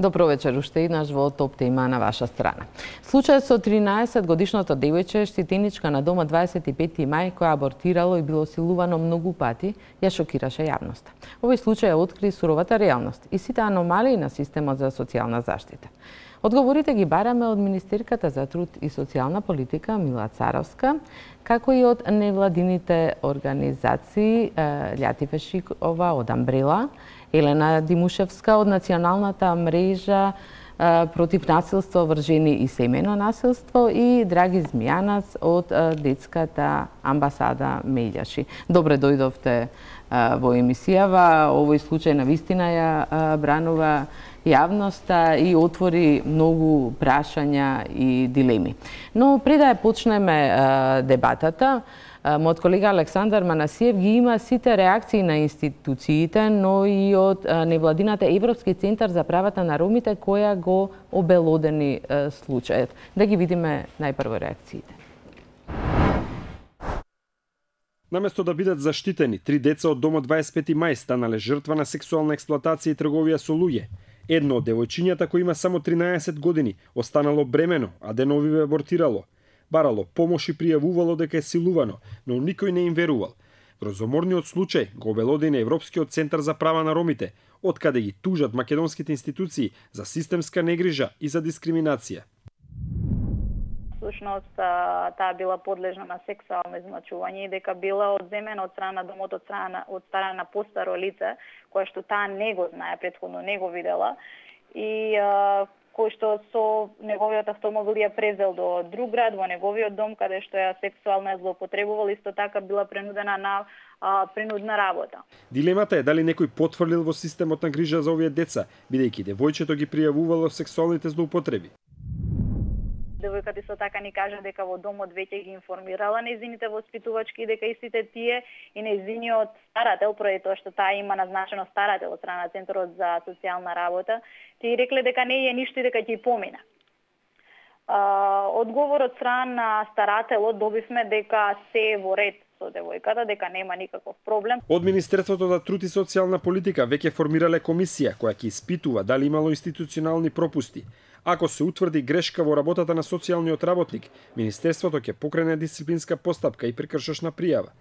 Добро вечер, уште еднаш во топ тема на ваша страна. Случајот со 13-годишното девојче, штитеничка на дома 25 мај, која абортирало и било силувано многу пати, ја шокираше јавноста. Овој случај откри суровата реалност и сите аномалии на системот за социјална заштита. Одговорите ги бараме од Министерката за труд и социјална политика Мила Царовска, како и од невладините организации Љати Фешикова од Амбрела, Елена Димушевска од Националната мрежа против насилство врз жени и семејно насилство и Драги Змијанац од детската амбасада Меѓаши. Добре дојдовте во емисијава. Овој случај на вистина ја бранува јавноста и отвори многу прашања и дилеми. Но пред да ја почнеме дебатата, мојот колега Александар Манасиев ги има сите реакции на институциите, но и од невладината Европски центар за правата на ромите, која го обелодени случајот. Да ги видиме најпрво реакциите. Наместо да бидат заштитени, 3 деца од домот 25 мај станале жртва на сексуална експлоатација и трговија со луѓе. Едно од девојчињата, кој има само 13 години, останало бремено, а деновиве абортирало. Барало помош и пријавувало дека е силувано, но никој не им верувал. Грозоморниот случај го обелодени Европскиот центар за права на ромите, откаде ги тужат македонските институции за системска негрижа и за дискриминација. Всушност, таа била подлежна на сексуално измачување и дека била одземена од страна на домот од страна на постаро лице, кое што таа не го знае, претходно не го видела, и кој што со неговиот автомобил ја презел до друг град, во неговиот дом, каде што ја сексуално ја злоупотребувал, исто така била принудена на принудна работа. Дилемата е дали некој потврлил во системот на грижа за овие деца, бидејќи девојчето ги пријавувало сексуалните злоупотреби. Девојката исто така ни кажа дека во домот веќе ги информирала нејзините воспитувачки и дека истите тие и нејзиниот старател, поради тоа што таа има назначено старател од страна на Центарот за социјална работа, тие рекле дека не е ништо и дека ќе помина. Одговор од страна на старателот добивме дека се е во ред со девојката, дека нема никаков проблем. Од Министерството за труд и социјална политика веќе формирале комисија која ќе испитува дали имало институционални пропусти. Ако се утврди грешка во работата на социјалниот работник, Министерството ќе покрене дисциплинска постапка и прекршошна пријава.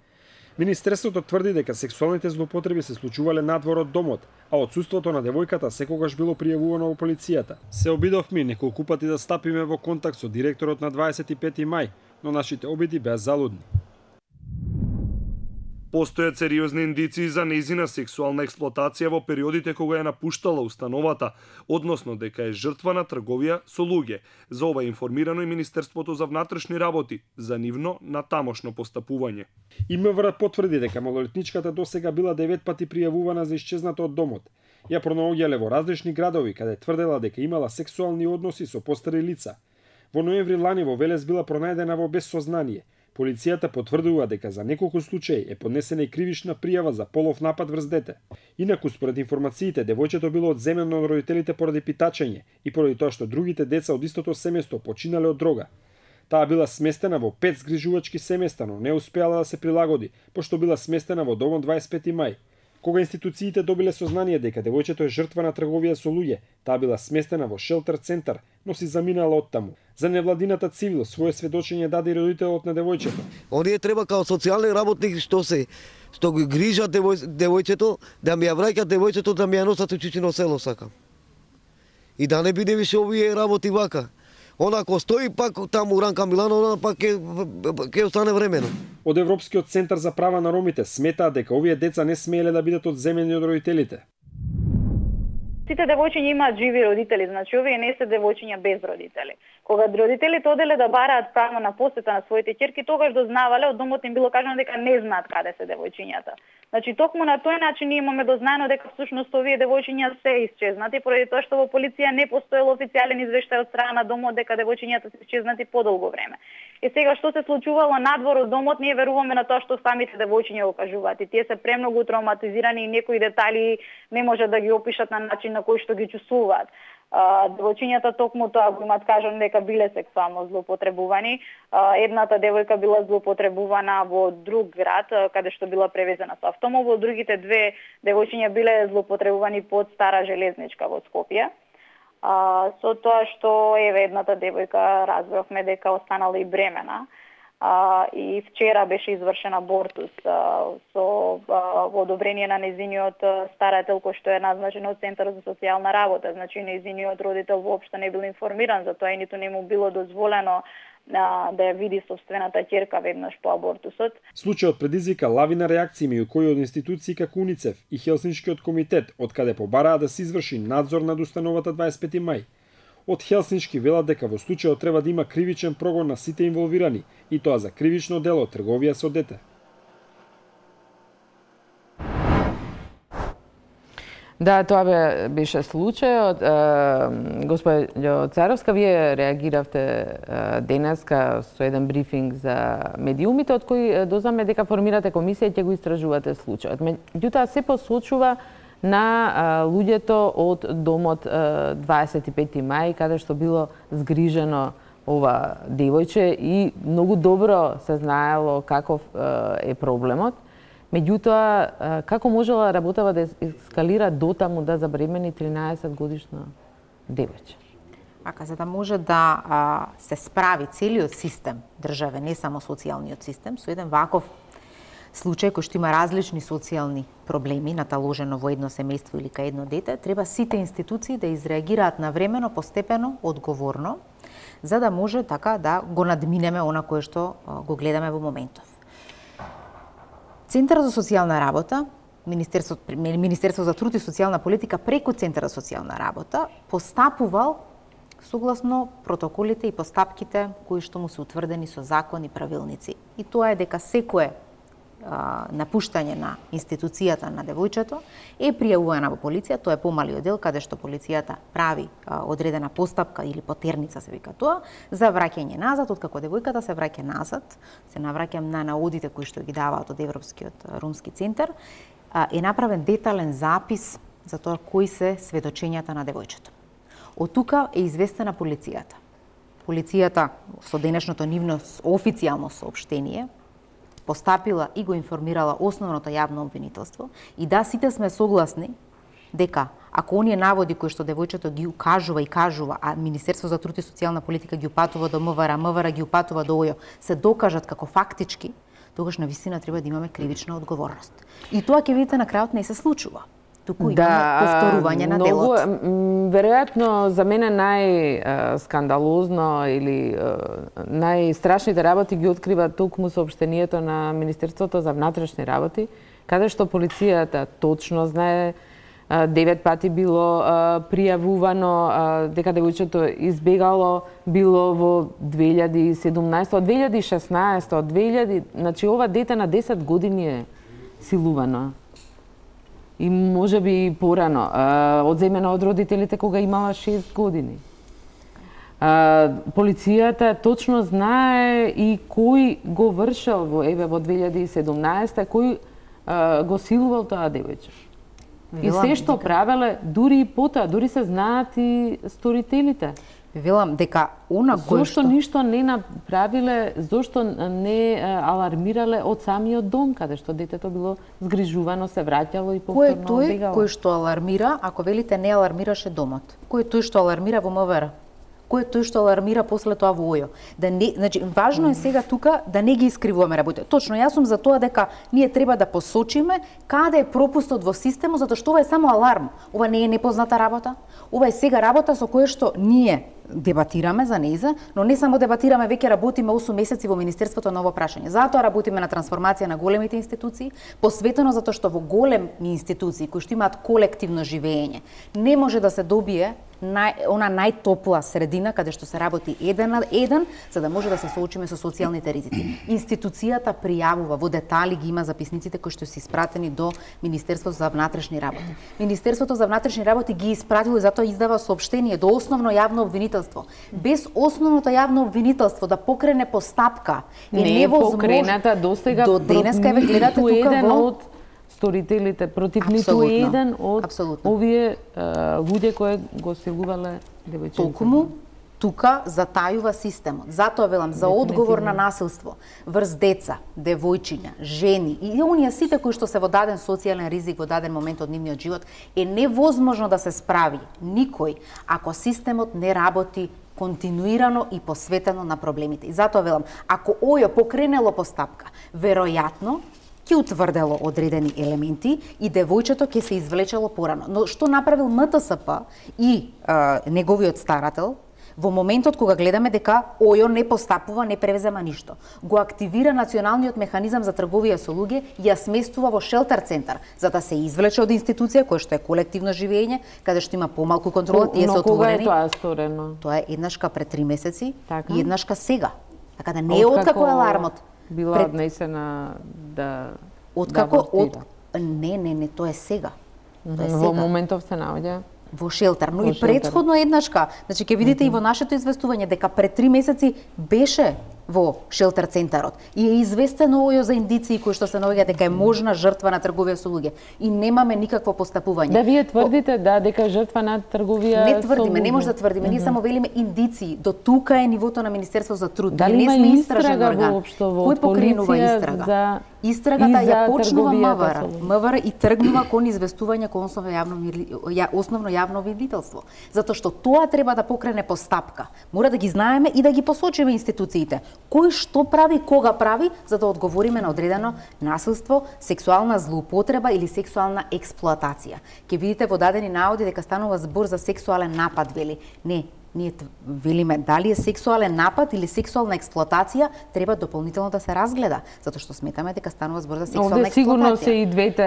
Министерството тврди дека сексуалните злоупотреби се случувале надвор од домот, а отсуството на девојката секогаш било пријавувано во полицијата. Се обидовме неколку пати да стапиме во контакт со директорот на 25 мај, но нашите обиди беа залудни. Постојат сериозни индиции за нејзина сексуална експлоатација во периодите кога ја напуштала установата, односно дека е жртва на трговија со луѓе. За ова е информирано и Министерството за внатрешни работи, за нивно натамошно постапување. МВР потврди дека малолетничката досега била 9 пати пријавувана за исчезната од домот. Ја пронаоѓале во различни градови, каде тврдела дека имала сексуални односи со постари лица. Во ноември лани во Велес била пронајдена во безсознание. Полицијата потврдува дека за неколку случаи е поднесена и кривична пријава за полов напад врз дете. Инаку, според информациите, девојчето било одземено од родителите поради питачење и поради тоа што другите деца од истото семејство починале од дрога. Таа била сместена во 5 згрижувачки семејства, но не успеала да се прилагоди, пошто била сместена во домот 25 мај. Кога институциите добиле сознание дека девојчето е жртва на трговија со луѓе, таа била сместена во шелтер центар, но си заминала оттаму. За невладината Цивил своје сведочење даде и родителот на девојчето. Оние треба као социјални работник што ги грижат девојчето, да ми ја враќаат девојчето, да ми ја носат у Чичино село сакам. И да не биде више овие работи вака. Онако стои пак таму Ранка Милано, она пак ќе остане времено. Од Европскиот центар за права на ромите сметаат дека овие деца не смееле да бидат одземени од родителите. Сите девојчиња имаат живи родители, значи овие не се девојчиња без родители. Кога родителите оделе да бараат право на посета на своите ќерки, тогаш дознавале, од домот им било кажано дека не знаат каде се девојчињата. Значи токму на тој начин ние имаме дознаено дека всушност овие девојчиња се исчезнати, поради тоа што во полиција не постоел официјален извештај од страна на домот дека девојчињата се исчезнати подолго време. И сега што се случувало надвор од домот, ние веруваме на тоа што самите девојчиња го кажуваат. И тие се премногу травматизирани и некои детали не може да ги опишат на начин на кој што ги чувствуваат. Девојчињата токму тоа го имаат кажано дека биле сексуално злоупотребувани. Едната девојка била злоупотребувана во друг град, каде што била превезена со автомобил, другите две девојчиња биле злоупотребувани под Стара железничка во Скопје. Со тоа што еве едната девојка разбравме дека останала и бремена. И вчера беше извршен абортус со одобрение на нејзиниот старател кој што е назначен од Центарот за социјална работа. Значи нејзиниот родител воопшто не бил информиран за тоа и ниту не му било дозволено да ја види собствената ќерка веднаш по абортусот. Случајот предизвика лавина реакции меѓу кои од институции како УНИЦЕФ и Хелсиншкиот комитет, од каде побараа да се изврши надзор над установата 25 мај. Од Хелсиншки велат дека во случајот треба да има кривичен прогон на сите инволвирани, и тоа за кривично дело трговија со дете. Да, тоа беше случајот. Господјо Царовска, вие реагиравте денеска со еден брифинг за медиумите, од кој дознаме дека формирате комисија и ќе го истражувате случајот. Меѓутоа се посочува на луѓето од домот 25 мај, каде што било згрижено ова девојче и многу добро се знаело каков е проблемот. Меѓутоа, како можела работава да ескалира дотаму да забремени 13 годишно девојче? За да може да се справи целиот систем државе, не само социјалниот систем, со еден ваков случај кој што има различни социјални проблеми наталожено во едно семејство или кај едно дете, треба сите институции да изреагираат навремено, постепено, одговорно, за да може така да го надминеме она кое што го гледаме во моментов. Центарот за социјална работа, Министерство за труд и социјална политика преку Центарот за социјална работа постапувал согласно протоколите и постапките кои што му се утврдени со закон и правилници. И тоа е дека секое напуштање на институцијата на девојчето е пријавувана во полиција, тоа е помалиот дел каде што полицијата прави одредена постапка или потерница се вика тоа, за враќање назад. Откако девојката се враќа назад, се навраќам на наодите кои што ги даваат од Европскиот ромски центар, е направен детален запис за тоа кои се сведочењата на девојчето. Од тука е известена полицијата. Полицијата со денешното нивно официјално соопштение постапила и го информирала основното јавно обвинителство и да, сите сме согласни дека ако оние наводи кои што девојчето ги кажува, а Министерство за труд и социјална политика ги упатува до МВР, МВР ги упатува до ОЈО, се докажат како фактички, тогаш навистина треба да имаме кривична одговорност. И тоа ќе видите на крајот не се случува. Туку имаме повторување на делот. Веројатно за мене најскандалозно или најстрашните работи ги открива токму соопштението на Министерството за внатрешни работи, каде што полицијата точно знае 9 пати било пријавувано дека девојчето избегало, било во 2017, од 2016, од 2000, значи ова дете на 10 години е силувано. И може би и порано, одземена од родителите кога имала 6 години. Полицијата точно знае и кој го вршел во 2017, кој го силувал тоа девојче. И се што правеле, дури и потоа, дури се знаат и сторителите. Велам дека она кој што ништо не направиле, зошто не алармирале од самиот дом каде што детето било згрижувано, се враќало и повторно бегало. Кој е тој кој што алармира, ако велите не алармираше домот? Кој е тој што алармира во МВР? Кој е тој што алармира после тоа во ОЈО? Значи, важно е сега тука да не ги искривуваме работите. Точно, јас сум за тоа дека ние треба да посочиме каде е пропустот во системот, затоа што ова е само аларм. Ова не е непозната работа. Ова е сега работа со која што ние дебатираме за нејза, но не само дебатираме, веќе работиме 8 месеци во Министерството на ово прашање. Затоа работиме на трансформација на големите институции, посветено затоа што во големи институции кои што имаат колективно живење, не може да се добие она најтопла средина каде што се работи еден на еден, за да може да се соочиме со социјалните ризици. Институцијата пријавува, во детали ги има записниците кои што се испратени до Министерството за внатрешни работи. Министерството за внатрешни работи ги испратило и затоа издава соопштение до основно јавно обвинителство. Без основното јавно обвинителство да покрене постапка е невозможно. Покрената достига до денеска, еве гледате тука во сторителите, против ниту еден од овие луѓе кои го силувале девојченцето. тука затајува системот. Затоа велам за одговор на насилство врз деца, девојчиња, жени и оние сите кои што се во даден социјален ризик во даден момент од нивниот живот е невозможно да се справи никој ако системот не работи континуирано и посветено на проблемите. И затоа велам, ако ОЈО покренело постапка, веројатно ќе утврдело одредени елементи и девојчето ќе се извлечело порано. Но што направил МТСП и неговиот старател, во моментот кога гледаме дека ОЈО не постапува, не превзема ништо, го активира националниот механизам за трговија со луѓе и ја сместува во шелтер центар, за да се извлече од институција која што е колективно живење, каде што има помалку контрола, тие се отворени. Но кога е тоа сторено? Тоа е еднашка пред 3 месеци така? И еднашка сега. Така да не е откако е алармот. Била однесена да откако не, тоа е сега. Тоа е сега. Во моментов се наоѓа во шелтер, но и претходно еднашка. Значи ќе видите и во нашето известување дека пред 3 месеци беше во шелтер центарот и е известено ОЈО за индиции кои што се наоѓа дека е можна жртва на трговија со луѓе и немаме никакво постапување. Да, вие тврдите дека жртва на трговија не тврдиме, не може да тврдиме, ние само велиме индиции. До тука е нивото на Министерство за труд. Дали не има сме истражен орган. Кој покренува истрага? Истрагата ја почнува МВР и тргнува кон известување кон основно јавно обвинителство. Затоа што тоа треба да покрене постапка. Мора да ги знаеме и да ги посочиме институциите. Кој што прави, кога прави, за да одговориме на одредено насилство, сексуална злоупотреба или сексуална експлоатација. Ќе видите во дадени наводи дека станува збор за сексуален напад, вели. Не, ние велиме дали е сексуален напад или сексуална експлоатација, треба дополнително да се разгледа, затоа што сметаме дека станува збор за сексуална експлоатација. Сигурно се и двете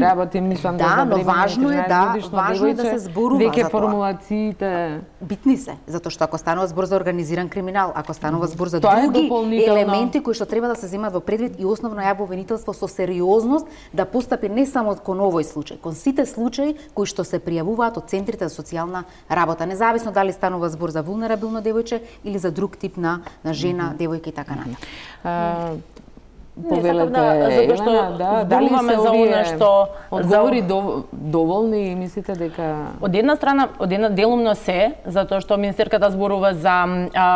работи, мислам да, но важно е да се зборува за тоа. Веќе формулациите битни се, затоа што ако станува збор за организиран криминал, ако станува збор за други елементи кои што треба да се земат во предвид и основно јавно обвинителство со сериозност да постапи не само кон овој случај, кон сите случаи кои што се пријавуваат од центрите за социјална работа, независно дали станува збор за вулнерабилно девојче или за друг тип на жена, девојка и така натаму. Повелете, Елена, дали се за она што одговори доволни и мислите дека од една страна, делумно се, затоа што министерката зборува за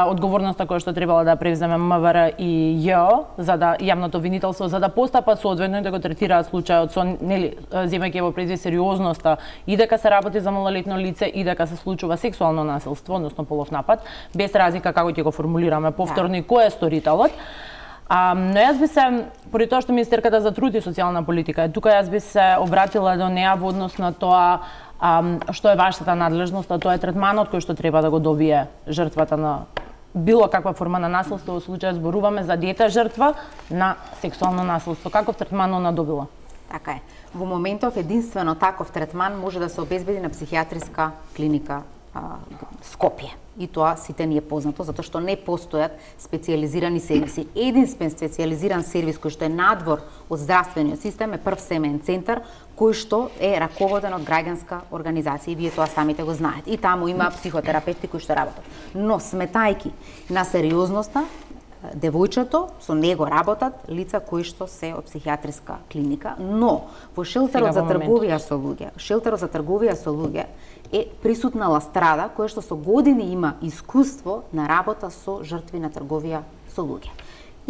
одговорноста која што требало да превземе МВР и ЈО, за да јавното обвинителство за да постапат соодветно и да го третираат случајот со земајќи во предвид сериозноста и дека се работи за малолетно лице и дека се случува сексуално насилство, односно полов напад, без разлика како ќе го формулираме повторно и кој е сторителот. Но јас би се, поради тоа што министерката за труд и социјална политика е тука, јас би се обратила до неа во однос на тоа што е вашата надлежност, а тоа е третманот кој што треба да го добие жртвата на било каква форма на насилство, во случај зборуваме за дете жртва на сексуално насилство. Каков третман она добила? Така е. Во моментов единствено таков третман може да се обезбеди на психијатриска клиника Скопје. И тоа сите ни е познато, затоа што не постојат специјализирани сервиси. Единствен специјализиран сервис кој што е надвор од здравствениот систем е прв семеен центар, кој што е раководен од граѓанска организација и вие тоа самите го знаете. И таму има психотерапевти кои што работат. Но сметајки на сериозноста, девојчето со него работат лица кои што се од психијатриска клиника, но во шелтерот за трговија со луѓе, е присутна Ластрада, која што со години има искуство на работа со жртви на трговија со луѓе.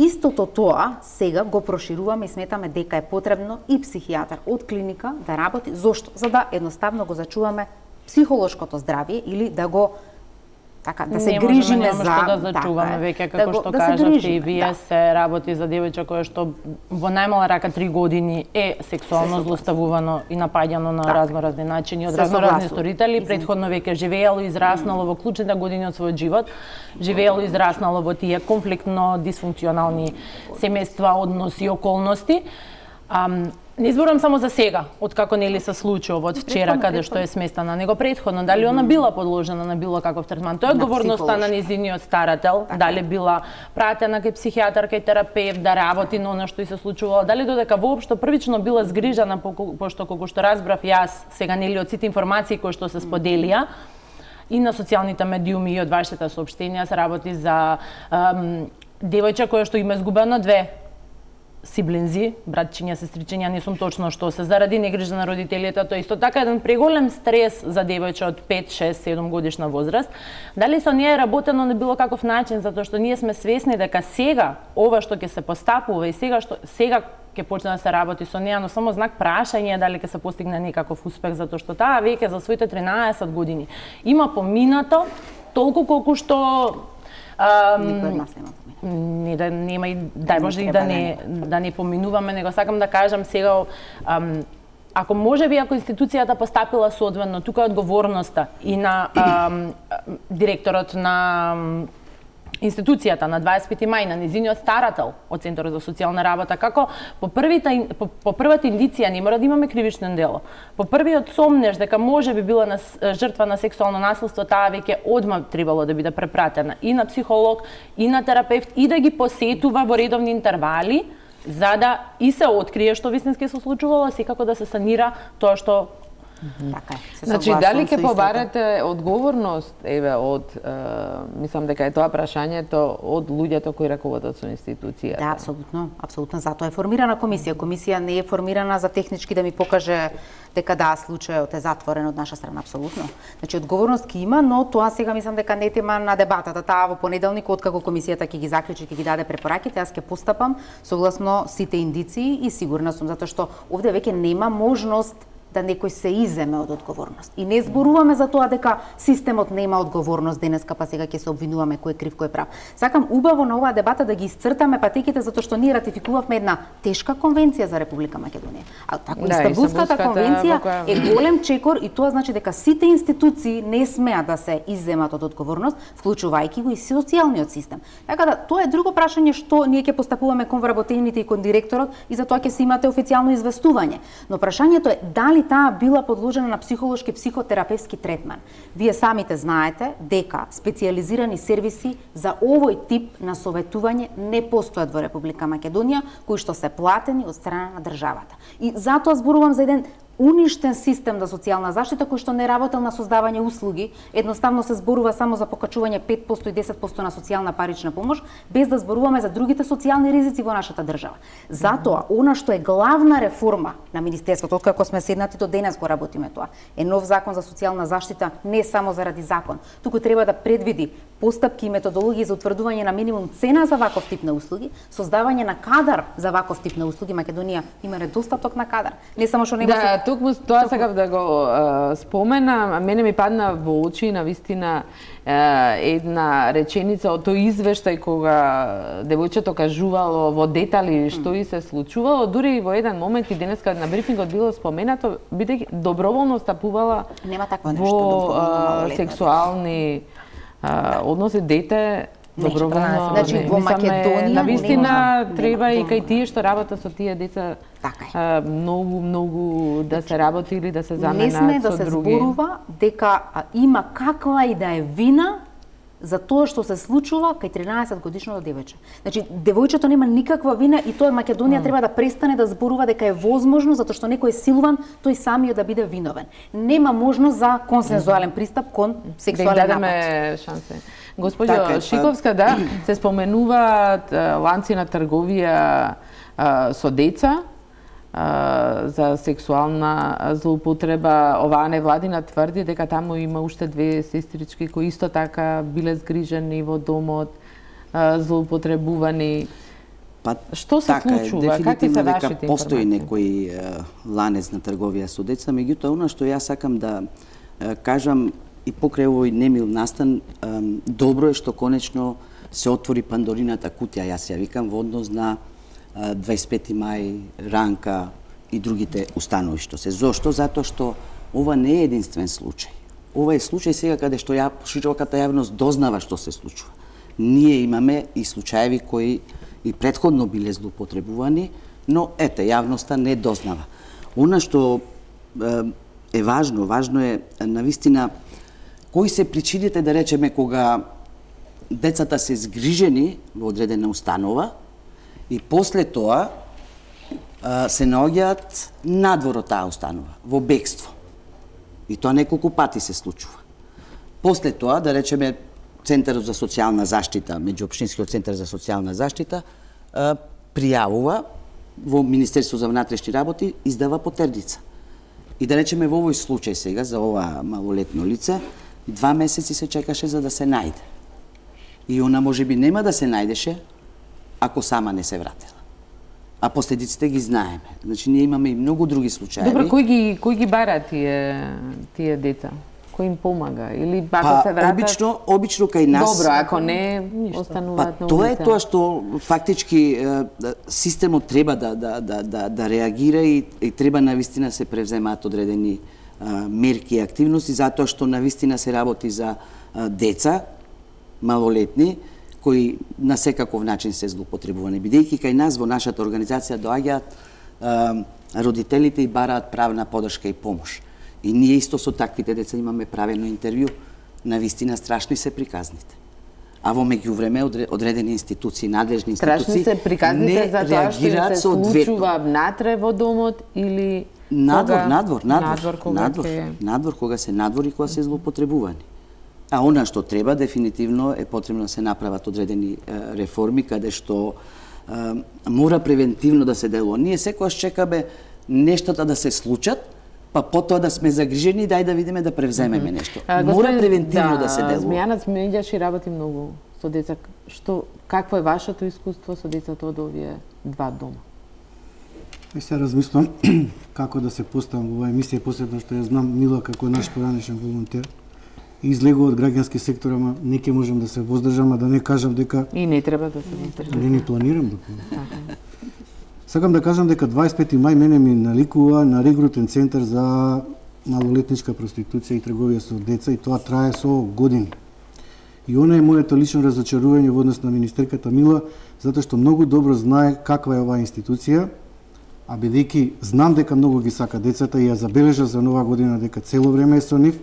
Истото тоа сега го прошируваме и сметаме дека е потребно и психијатар од клиника да работи. Зошто? За да едноставно го зачуваме психолошкото здравје или да го да се грижиме за да зачуваме веќе како што кажавте и вие се работи за девојче кое што во најмала рака 3 години е сексуално злоставувано и напаѓано на разноразни начини од разноразни сторители, претходно веќе живеело и израснало во клучните години од својот живот, живеело и израснало во тие конфликтно дисфункционални семејства, односи и околности. Не зборувам само за сега, откако нели се случи од вчера, каде што е сместена, него претходно, дали она била подложена на било каков третман. Тоа е одговорноста на низиниот старател, дали била пратена кај психијатар, кај терапевт, да работи на она што и се случувало, дали додека воопшто првично била згрижана, пошто колку што разбрав јас, сега нели од сите информации кои што се споделија, и на социјалните медиуми и од вашите соопштенија се работи за девојче кое што има изгубено 2 сиблинзи, братчиња, сестричиња, не сум точно што се, заради негрижа на родителите, тоа исто така еден преголем стрес за девојче од 5, 6, 7 годишна возраст. Дали со неја е работено на било каков начин, затоа што ние сме свесни дека сега ова што ќе се постапува и сега ќе почне да се работи со неја, но само знак прашање е дали ќе се постигне некаков успех, затоа што таа веќе за своите 13 години има поминато толку колку што никој од нас нема. Не да нема и дај Боже и да не поминуваме, него сакам да кажам сега ако можеби ако институцијата постапила соодветно, тука е одговорноста и на директорот на институцијата на 25 мај, на низиниот старател од Центарот за социјална работа, како по првата индиција не мора да имаме кривично дело. По првиот сомнеж дека може би била жртва на сексуално насилство, таа веќе одма требало да биде препратена и на психолог, и на терапевт, и да ги посетува во редовни интервали, за да и се открие што вистински се случувало, секако да се санира тоа што Така е. Значи, дали ќе побарате одговорност, од, мислам дека е тоа прашањето, од луѓето кои раководат со институцијата? Да, апсолутно. Затоа е формирана комисија. Комисија не е формирана за технички да ми покаже дека да, случајот е затворен од наша страна, апсолутно. Значи, одговорност ќе има, но тоа сега мислам дека не е тема на дебатата. Таа во понеделник, откако комисијата ќе ги заклучи, ќе ги даде препораките, јас ќе постапам согласно сите индиции и сигурна сум, затоа што овде веќе нема можност да некој се иземе од одговорност. И не зборуваме за тоа дека системот нема одговорност денеска, па сега ќе се обвинуваме кој е крив, кој е прав. Сакам убаво на оваа дебата да ги исцртаме патеките, затоа што ние ратификувавме една тешка конвенција за Република Македонија. А така Истанбулската конвенција е голем чекор и тоа значи дека сите институции не смеат да се изземат од одговорност, вклучувајќи го и социјалниот систем. Така да тоа е друго прашање што ние ќе постапуваме кон вработените и кон директорот и за тоа ќе се имате официјално известување. Но прашањето е дали таа била подложена на психолошки психотерапевски третман. Вие самите знаете дека специјализирани сервиси за овој тип на советување не постојат во Република Македонија, кои што се платени од страна на државата. И затоа зборувам за еден уништен систем за социјална заштита кој што не работел на создавање услуги, едноставно се зборува само за покачување 5% и 10% на социјална парична помош, без да зборуваме за другите социјални ризици во нашата држава. Затоа, она што е главна реформа на Министерството, откако сме седнати до денес го работиме тоа, е нов закон за социјална заштита, не само заради закон, туку треба да предвиди постапки и методологии за утврдување на минимум цена за ваков тип на услуги, создавање на кадар за ваков тип на услуги. Македонија има недостаток на кадар. Не само што нема Токму тоа сакав да го спомена, мене ми падна во очи навистина една реченица од тој извештај кога девојчето кажувало во детали што и се случувало, дури и во еден момент и денеска на брифингот било споменато, бидејќи доброволно стапувала во сексуални односи дете. Доброволно. Значи во Македонија навистина треба и кај тие што работат со тие деца многу да се работи или да се заменат со други. Не сме да се зборува дека има каква и да е вина за тоа што се случува кај 13 годишното девојче. Значи девојчето нема никаква вина и тоа Македонија треба да престане да зборува дека е возможно затоа што некој е силуван, тој самиот да биде виновен. Нема можност за консензуален пристап кон сексуален напад. Дадеме шансе. Госпоѓо Шиковска, да, се споменуваат ланци на трговија со деца за сексуална злоупотреба. Оваа невладина тврди дека таму има уште 2 сестрички кои исто така биле згрижени во домот, злоупотребувани. Што се случува? Какви се вашите информации? Постои некој ланец на трговија со деца, меѓутоа она што јас сакам да кажам и покрај овој немил настан, добро е што конечно се отвори Пандорината кутија, јас ја викам, во однос на 25 мај, Ранка и другите установи што се. Зошто? Затоа што ова не е единствен случај. Ова е случај сега каде што широката јавност дознава што се случува. Ние имаме и случаеви кои и претходно биле злоупотребувани, но ете, јавноста не дознава. Она што е важно е навистина кои се причините, да речеме, кога децата се згрижени во одредена установа и после тоа се наоѓаат надвор од таа установа, во бегство. И тоа неколку пати се случува. После тоа, да речеме, Центарот за социјална заштита, меѓуопштинскиот центар за социјална заштита, пријавува во Министерство за внатрешни работи издава потерница. И да речеме во овој случај сега за ова малолетно лице 2 месеци се чекаше за да се најде. И она можеби нема да се најдеше ако сама не се вратила. А последиците ги знаеме. Значи ние имаме и многу други случаи. Добро, кој ги бара тие деца? Кој им помага? Или ако се вратат? Обично кај нас. Добро, ако не, остануваат на улица. Тоа е тоа што фактички системот треба да реагира и треба навистина се превземаат одредени мерки и активности, затоа што навистина се работи за деца, малолетни, кои на секаков начин се злоупотребувани. Бидејќи кај нас во нашата организација доаѓаат родителите и бараат правна подршка и помош. И ние исто со таквите деца имаме правено интервју. Навистина страшни се приказните. А во меѓувреме одредени институции, надлежни институции страшни се приказните за тоа што им се случува внатре во домот или надвор кога се надвори, кога се злоупотребувани. А она што треба дефинитивно е потребно да се направат одредени реформи каде што мора превентивно да се делува. Ние секогаш чекаме нештата да се случат, па потоа да сме загрижени, дај да видиме да превземеме нешто. Мора превентивно да се делува. Змејанец Меѓаши работи многу со деца. Какво е вашето искуство со децата од овие 2 дома? Се размислам како да се поставам во оваа емисија, посебно што ја знам Мила како наш поранешен волонтер. Излегува од граѓански сектор, ама не ќе можам да се воздржам, а да не кажам дека и не треба да се воздржам. Не планирам дека. Сакам да кажам дека 25 мај мене ми наликува на регрутен центар за малолетничка проституција и трговија со деца и тоа трае со години. И она е моето лично разочарување во однос на министерката Мила, затоа што многу добро знае каква е оваа институција, а бидејќи знам дека многу ги сака децата и ја забележа за нова година дека цело време е со нив,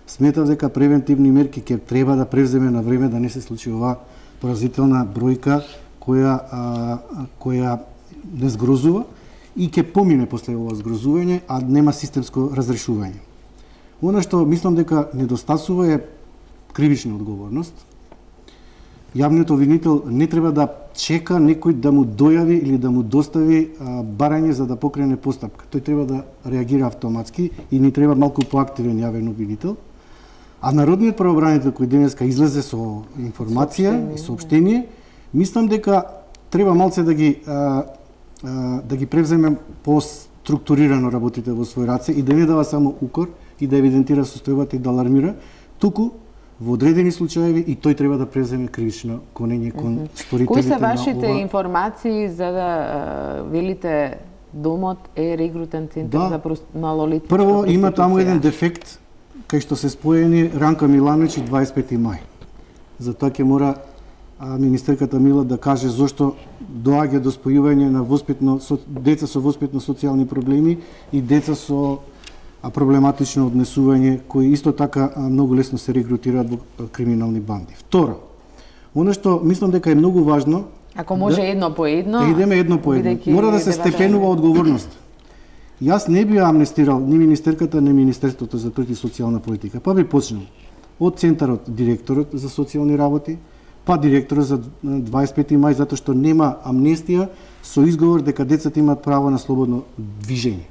сметав дека превентивни мерки ќе треба да превземе на време да не се случи оваа поразителна бројка која не згрозува и ќе помине после ова згрозување, а нема системско разрешување. Она што мислам дека недостасува е кривична одговорност. Јавниот обвинител не треба да чека некој да му дојави или да му достави барање за да покрене постапка. Тој треба да реагира автоматски и ни треба малку поактивен јавен обвинител. А народниот правобранител кој денеска излезе со информација и соопштение, мислам дека треба малце да ги превземе по-структурирано работите во свој раце и да не дава само укор и да евидентира состојбата и да алармира, туку во одредени случаи и тој треба да превземе кривично гонење кон сторителите. Кои се вашите информации за да велите домот е регрутен центар за малолетни? Прво има таму еден дефект кај што се споени Ранка Милановиќ и 25 мај. Затоа ќе мора министерката Мила да каже зошто доаѓа до спојување на деца со воспитно социјални проблеми и деца со проблематично однесување, кои исто така многу лесно се регрутираат во криминални банди. Второ, она што мислам дека е многу важно, ако може едно по едно, да идеме едно по едно. Мора да се степенува одговорност. Јас не би амнестирал ни министерката, ни Министерството за труд и социјална политика. Па би почнал од центарот директорот за социјални работи, па директорот за 25 мај, затоа што нема амнестија со изговор дека децата имаат право на слободно движење.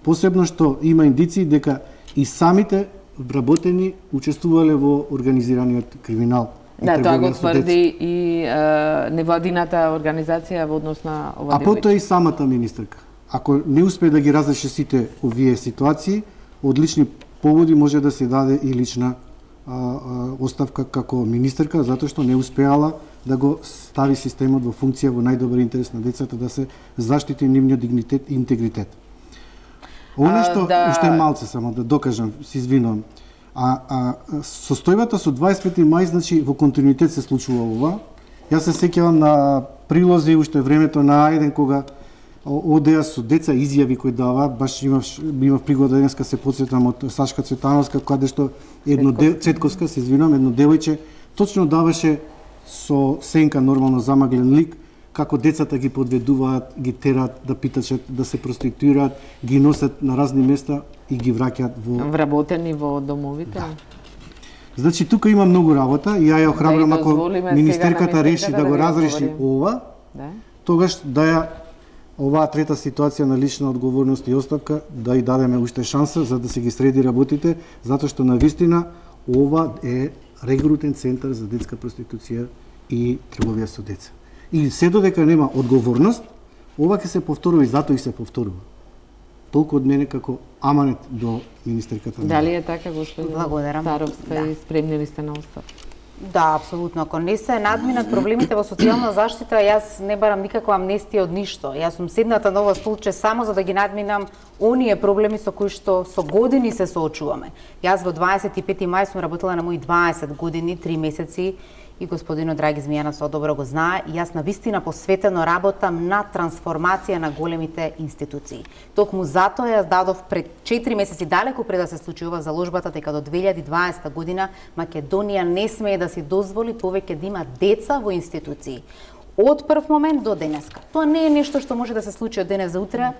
Посебно што има индиции дека и самите вработени учествувале во организираниот криминал. Да, тоа го тврди и невладината организација во однос на ова девојче. А потоа и самата министерка. Ако не успее да ги разреши сите овие ситуации, од лични поводи може да се даде и лична оставка како министерка, затоа што не успеала да го стави системот во функција во најдобар интерес на децата, да се заштити нивниот дигнитет и интегритет. Оно што уште малце само да докажам, се извинувам. Состојбата со 25 мај, значи во континуитет се случува ова. Јас се сеќавам на прилози уште времето на Ајден кога одеа со деца изјави кои дава, баш имав пригода денеска се потсетам од Сашка Цветановска, каде што Цветковска, се извинувам, едно девојче точно даваше со сенка нормално замаглен лик како децата ги подведуваат, ги терат да питачат, да се проституираат, ги носат на разни места и ги враќаат вработени во домовите. Да. Значи тука има многу работа и ја охрабрам ако министерката реши да го разреши ова, тогаш да ја оваа трета ситуација на лична одговорност и оставка да и дадеме уште шанса за да се ги среди работите, затоа што навистина ова е рекрутен центар за детска проституција и трговија со деца. И се додека нема одговорност, ова ќе се повторува и затоа и се повторува. Толку од мене како аманет до министерката. Дали е така, господин Старовска, и спремни ли сте на оставка? Да, апсолутно. Ако не се надминат проблемите во социјална заштита, јас не барам никаква амнестија од ништо. Јас сум седната на ова столче само за да ги надминам оние проблеми со кои што со години се соочуваме. Јас во 25 мај сум работела на мои 20 години, 3 месеци, и господинот Драги Змијанов добро го знае, и јас навистина посветено работам на трансформација на големите институции. Токму затоа јас дадов пред 4 месеци, далеку пред да се случи ова заложбата, дека до 2020 година Македонија не смее да си дозволи повеќе да има деца во институции. Од прв момент до денеска. Тоа не е нешто што може да се случи од денес за утре.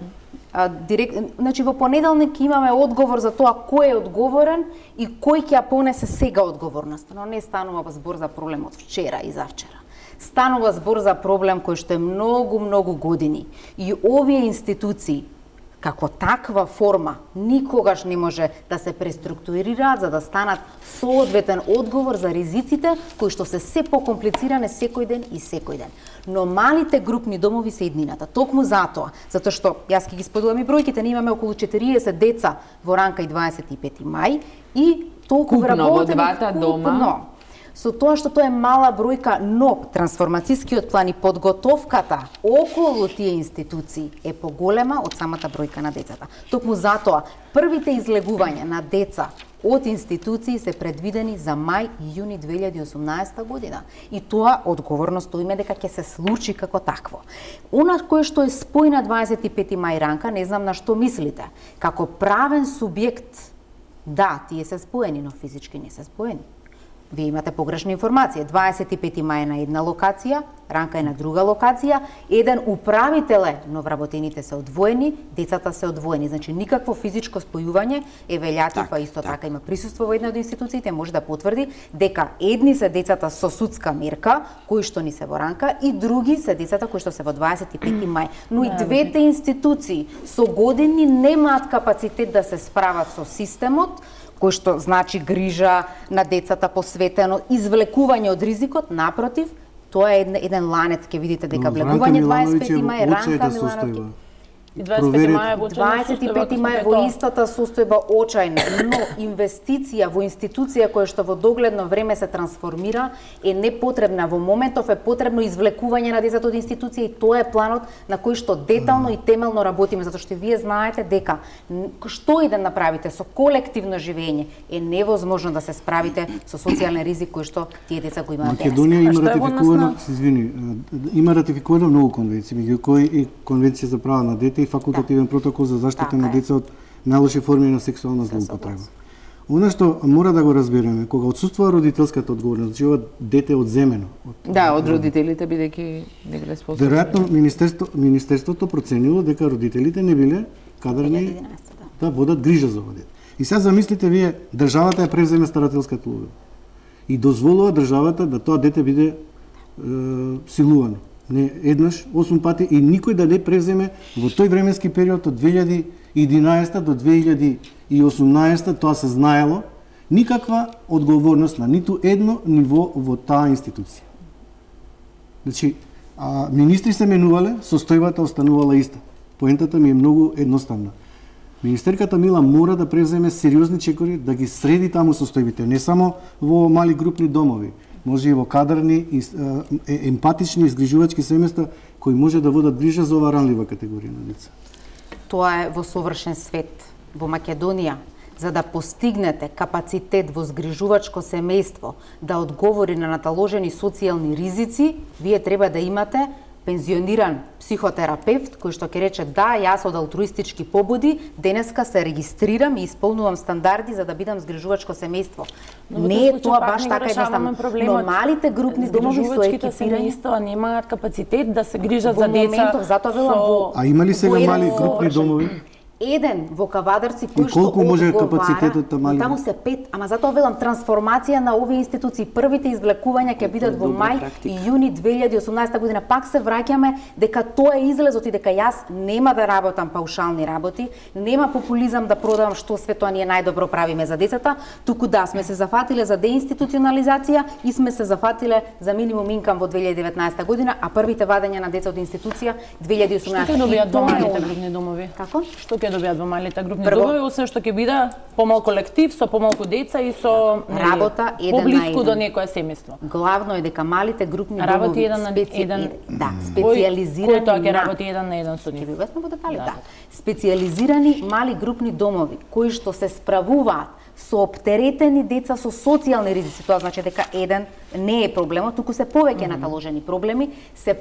Значи во понеделник имаме одговор за тоа кој е одговорен и кој ќе ја понесе сега одговорноста, но не станува збор за проблем од вчера и завчера. Станува збор за проблем кој што е многу години и овие институции како таква форма никогаш не може да се преструктурираат за да станат соодветен одговор за ризиците кои што се покомплициране секој ден и секој ден. Но малите групни домови се иднината. Токму затоа што јас ќе ги споделам и бројките, ние имаме околу 40 деца во Ранка и 25 мај и толку работени во двата дома. Со тоа што тоа е мала бројка, но трансформацијскиот план и подготовката околу тие институции е поголема од самата бројка на децата. Токму затоа, првите излегувања на деца од институции се предвидени за мај и јуни 2018 година. И тоа одговорно стоиме дека ќе се случи како такво. Она кое што е спој на 25 мај Ранка, не знам на што мислите. Како правен субјект, да, тие се споени, но физички не се споени. Вие имате погрешна информација. 25 мај е на една локација, Ранка е на друга локација, еден управител е, но вработените се одвоени, децата се одвоени. Значи никакво физичко спојување. Еве Лјатифа исто така има присуство во една од институциите, може да потврди дека едни се децата со судска мерка, кои што ни се во Ранка, и други се децата кои што се во 25 мај. Но и двете институции со години немаат капацитет да се справат со системот, кој што значи грижа на децата посветено, извлекување од ризикот, напротив, тоа е еден ланец, ќе видите дека влегување 25 мај, Ранка Милановиќ. И 25 мај во истата состојба очајна, но инвестиција во институција која што во догледно време се трансформира е непотребна. Во моментов е потребно извлекување на децата од институција и тоа е планот на кој што детално и темелно работиме, затоа што вие знаете дека што и да направите со колективно живење е невозможно да се справите со социјален ризик кој што тие деца го имаат. Македонија има ратификувано многу конвенции, меѓу кои и Конвенција за права на дете и факултативен протокол за заштита на деца од најлоши форми на сексуална злоупотреба. Она што мора да го разбереме, кога отсуствува родителската одговорност, значи ова дете одземено. Од родителите бидејќи не биле способни. Веројатно министерството проценило дека родителите не биле кадарни да водат грижа за ова дете. И сега замислите вие, државата ја превземе старателската улога и дозволува државата да тоа дете биде силувано. Не еднаш, 8 пати и никој да не превземе во тој временски период од 2011 до 2018, тоа се знаело, никаква одговорност на ниту едно ниво во таа институција. Значи, министри се менувале, состојбата останувала иста. Поентата ми е многу едноставна. Министерката Мила мора да превземе сериозни чекори да ги среди таму состојбите, не само во мали групни домови, може и во кадарни и емпатични изгрижувачки семејства кои може да водат грижа за оваа ранлива категорија на деца. Тоа е во совршен свет. Во Македонија, за да постигнете капацитет во згрижувачко семејство да одговори на наталожени социјални ризици, вие треба да имате пензиониран психотерапевт кој што ќе рече да, јас од алтруистички побуди денеска се регистрирам и исполнувам стандарди за да бидам згрижувачко семејство. Не е тоа баш така едноставно. Но малите групни домови со екипирање немаат капацитет да се грижат за деца. Затоа велам во... А има ли сега мали групни домови? еден во Кавадарци кој што колку може капацитетот мали? Таму се 5, ама затоа велам трансформација на овие институции. Првите извлекувања ќе бидат во мај и јуни 2018 година. Пак се враќаме дека тоа е излезот и дека јас нема да работам паушални работи, нема популизам да продавам што све тоа ние најдобро правиме за децата, туку да сме се зафатиле за деинституционализација и сме се зафатиле за минимум инкам во 2019 година, а првите вадења на деца од институција 2018. Што ќе добијат во малите групни домови? Како? Што ќе добијат во малите групни домови, освен што ќе биде помал колектив со помалку деца и со работа еден поблиску до некое семејство. Главно е дека малите групни домови работи еден на еден, да, специализирани кој тоа ќе работи еден на еден со нив. Ќе ви обяснам во детали, да. Специализирани мали групни домови кои што се справуваат со оптеретени деца со социјални ризици, тоа значи дека еден не е проблемот, туку се повеќе наталожени проблеми, се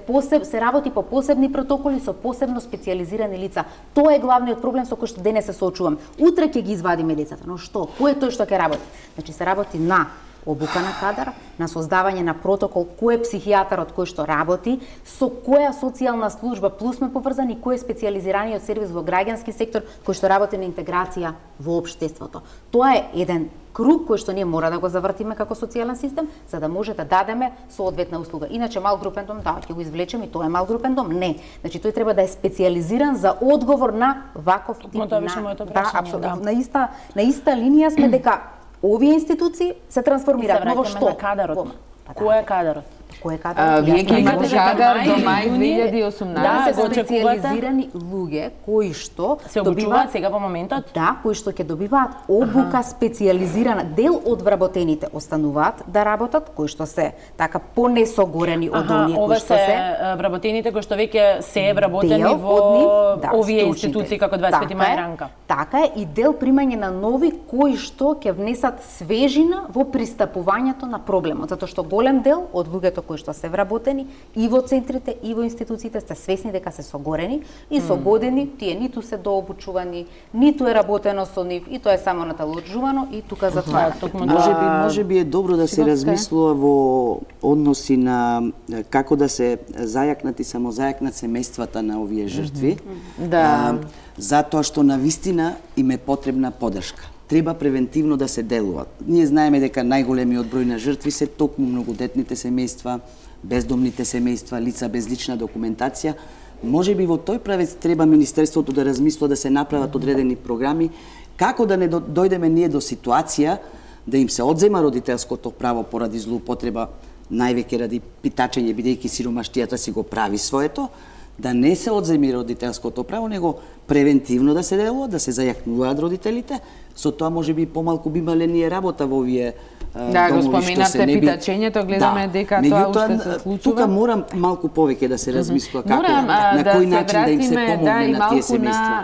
работи по посебни протоколи со посебно специализирани лица. Тоа е главниот проблем со кој што денес се соочувам. Утре ќе ги извадиме децата, но што? Кој е тој што ќе работи? Значи се работи на обука на кадар, на создавање на протокол, кој е психијатарот кој што работи, со која социјална служба плюс сме поврзани, кој е специјализираниот сервис во граѓански сектор кој што работи на интеграција во општеството. Тоа е еден круг кој што ние мора да го завртиме како социјален систем, за да може да дадеме соодветна услуга. Иначе мал групен дом, да, ќе го извлечеме и тоа е мал групен дом, не. Значи тој треба да е специјализиран за одговор на ваков тип на иста линија сме дека овие институции се трансформираат, но во што? На кадарот. Кој е кадарот? Кој е кадар? Вие ќе имате кадар до мај 2018. Да, се специјализирани луѓе кои што се обучуваат сега во моментот? Да, кои што ќе добиваат обука специјализирана. Дел од вработените остануваат да работат, кои што се така понесогорени од оние кои што се вработените кои што веќе се вработени во овие институции како 25 мај ранка. Така е, и дел примање на нови кои што ќе внесат свежина во пристапувањето на проблемот, затоа што голем дел од луѓето кои што се вработени и во центрите и во институциите се свесни дека се согорени и со години тие ниту се дообучувани, ниту е работено со нив и тоа е само наталожувано и тука затвара. Може би е добро да се размислува во односи на како да се зајакнат и самозајакнат семејствата на овие жртви. Да. Затоа што навистина им е потребна поддршка. Треба превентивно да се делува. Ние знаеме дека најголемиот број на жртви се токму многодетните семејства, бездомните семејства, лица без лична документација. Може би во тој правец треба Министерството да размислува да се направат одредени програми, како да не дојдеме ние до ситуација да им се одзема родителското право поради злоупотреба, највеќе ради питачење, бидејќи сиромаштијата си го прави своето, да не се одземи родителското право, него превентивно да се делува, да се зајакнуваат родителите, со тоа може би помалку би имале ние работа во овие домови, го споменавте питачењето, гледаме дека тоа уште се случува. Тука морам малку повеќе да се размислува како, на кој начин да им се помогне на тие семејства.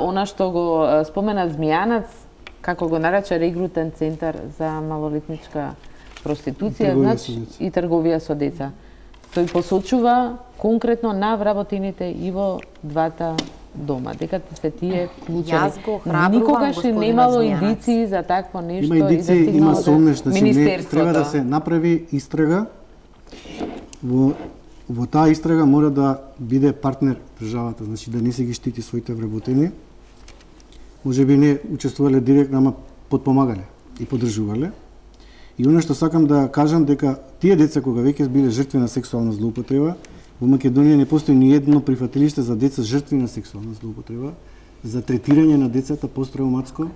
Она што го спомена Змијанац, како го нарече регрутен центар за малолетничка проституција, значи и трговија со деца. Тој посочува конкретно на вработените и во двата дома, дека се тие вклучени. Никогаш немало индиции за такво нешто. Има индиции, има сомнеш, значи треба да се направи истрага. Во таа истрага мора да биде партнер државата, значи да не се ги штити своите вработени. Може би не учествувале директно, ама подпомагале и поддржувале. И оно што сакам да кажам дека тие деца кога веќе биле жртви на сексуална злоупотреба, во Македонија не постои ни едно прифатилиште за деца жртви на сексуална злоупотреба за третирање на децата посттравматско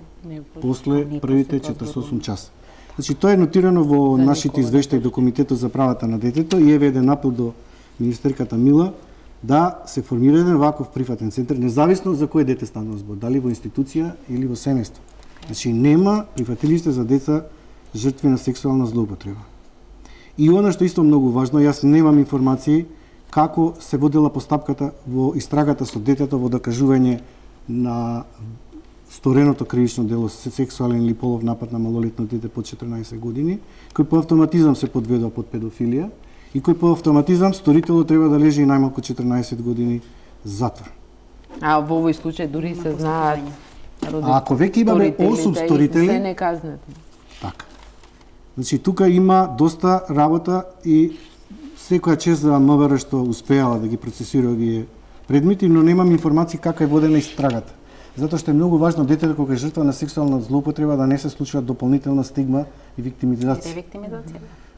после првите 48 часа. Значи тоа е нотирано во нашите извештаи до Комитетот за правата на детето и еве еден апел до министерката Мила да се формира еден ваков прифатен центар, независно за кое дете станува збор, дали во институција или во семејство. Значи нема прифатилиште за деца жртви на сексуална злоупотреба. И она што исто многу важно, јас немам информации како се водела постапката во истрагата со детето во докажување на стореното кривично дело сексуален или полов напад на малолетно дете под 14 години, кој по автоматизам се подведува под педофилија и кој по автоматизам сторителот треба да лежи најмалку 14 години затвор. А во овој случај дури се знаат А ако веќе имаме 8 сторители, се не казнати. Така. Значи тука има доста работа и секоја чест за МВР што успеала да ги процесира овие предмети, но немам информации како е водена истрагата. затоа што е многу важно детето кога е жртва на сексуална злоупотреба да не се случува дополнителна стигма и виктимизација.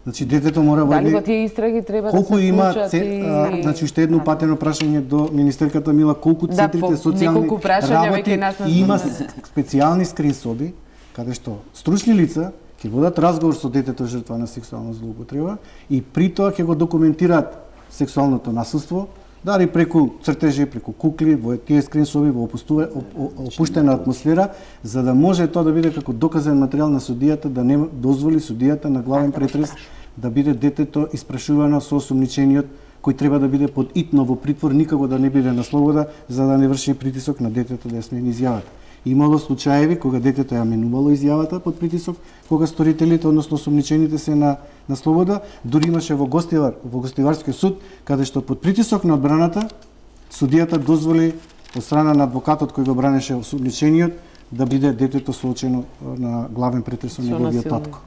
Значи детето мора дали во тие истраги треба да се включат значи уште едно патено прашање до министерката Мила, колку центрите социјални работи има специјални скринсоби каде што стручни лица ќе водат разговор со детето жртва на сексуална злоупотреба и при тоа ќе го документираат сексуалното насилство, дали преку цртежи, преку кукли, во тие скринсоби, во опуштена атмосфера, за да може тоа да биде како доказен материјал на судијата, да не дозволи судијата на главен претрес да биде детето испрашувано со осумничениот кој треба да биде подитно во притвор, никако да не биде на слобода, за да не врши притисок на детето да ја смени изјавата. Имало случаеви кога детето ја менувало изјавата под притисок, кога сторителите, односно осумничените се на слобода, дури имаше во гостиварскиот суд, каде што под притисок на одбраната, судијата дозволи од страна на адвокатот кој го бранеше осумничениот да биде детето соочено на главен претрес со неговиот татко.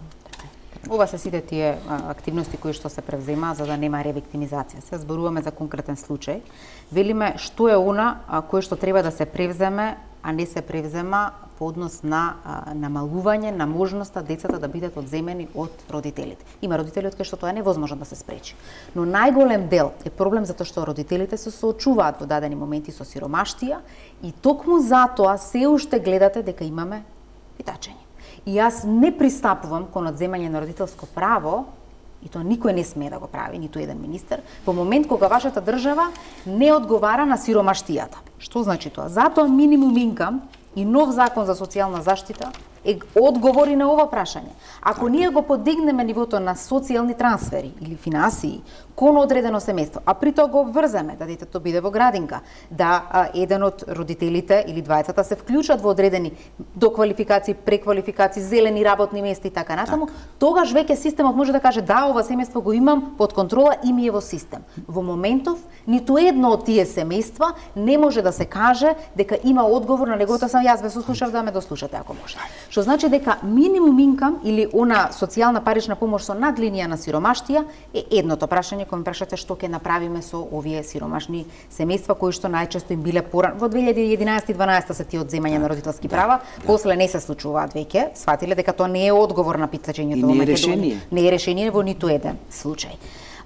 Ова се сите тие активности кои што се превземаат за да нема ревиктимизација. Се зборуваме за конкретен случај. Велиме што е она кое што треба да се превземе, а не се превзема по однос на намалување на можноста децата да бидат одземени од родителите. Има родители од кои што тоа е невозможно да се спречи. Но најголем дел е проблем затоа што родителите се соочуваат во дадени моменти со сиромаштија и токму затоа се уште гледате дека имаме питачење. И јас не пристапувам кон одземање на родителско право, и тоа никој не смее да го прави, ниту еден министер, во момент кога вашата држава не одговара на сиромаштијата. Што значи тоа? Затоа минимум инкам и нов закон за социјална заштита е одговори на ова прашање. Ако ние го подигнеме нивото на социјални трансфери или финансии кон одредено семејство, а при тоа го обврземе да детето биде во градинка, да еден од родителите или двајцата се вклучат во одредени доквалификации, преквалификации, зелени работни места и така натаму, тогаш веќе системот може да каже да, ова семејство го имам под контрола и ми е во систем. Во моментов, ниту едно од тие семејства не може да се каже дека има одговор на неговото сам. Јас ве сослушав, да ме дослушате ако може. Што значи дека минимум инкам или она социјална парична помош со надлинија на сиромаштија е едното прашање кога ме прашате што ќе направиме со овие сиромашни семејства кои што најчесто им биле порано. Во 2011-12 се тие одземања на родителски права, после не се случуваат веќе, сватиле дека тоа не е одговор на питањето во Македонија. Не е решение во ниту еден случај.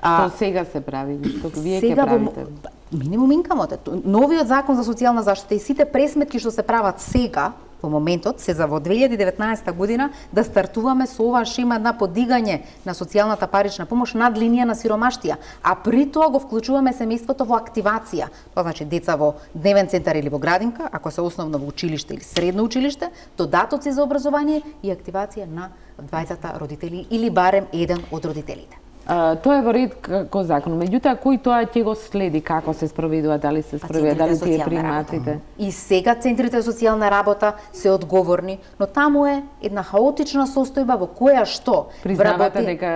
Што сега се прави, што вие ќе правите? Минимум инкамот. Новиот закон за социјална заштита и сите пресметки што се прават сега во моментот се за во 2019 година да стартуваме со оваа шема на подигање на социјалната парична помош над линија на сиромаштија, а при тоа го вклучуваме семејството во активација. Тоа значи деца во дневен центар или во градинка, ако се основно во училиште или средно училиште, додатоци за образование и активација на двајцата родители или барем еден од родителите. Тоа е во ред како закон, меѓутоа кој тоа ќе го следи, како се спроведува, дали се спроведува, дали тие приматите? И сега центрите за социјална работа се одговорни, но таму е една хаотична состојба во која што признавате дека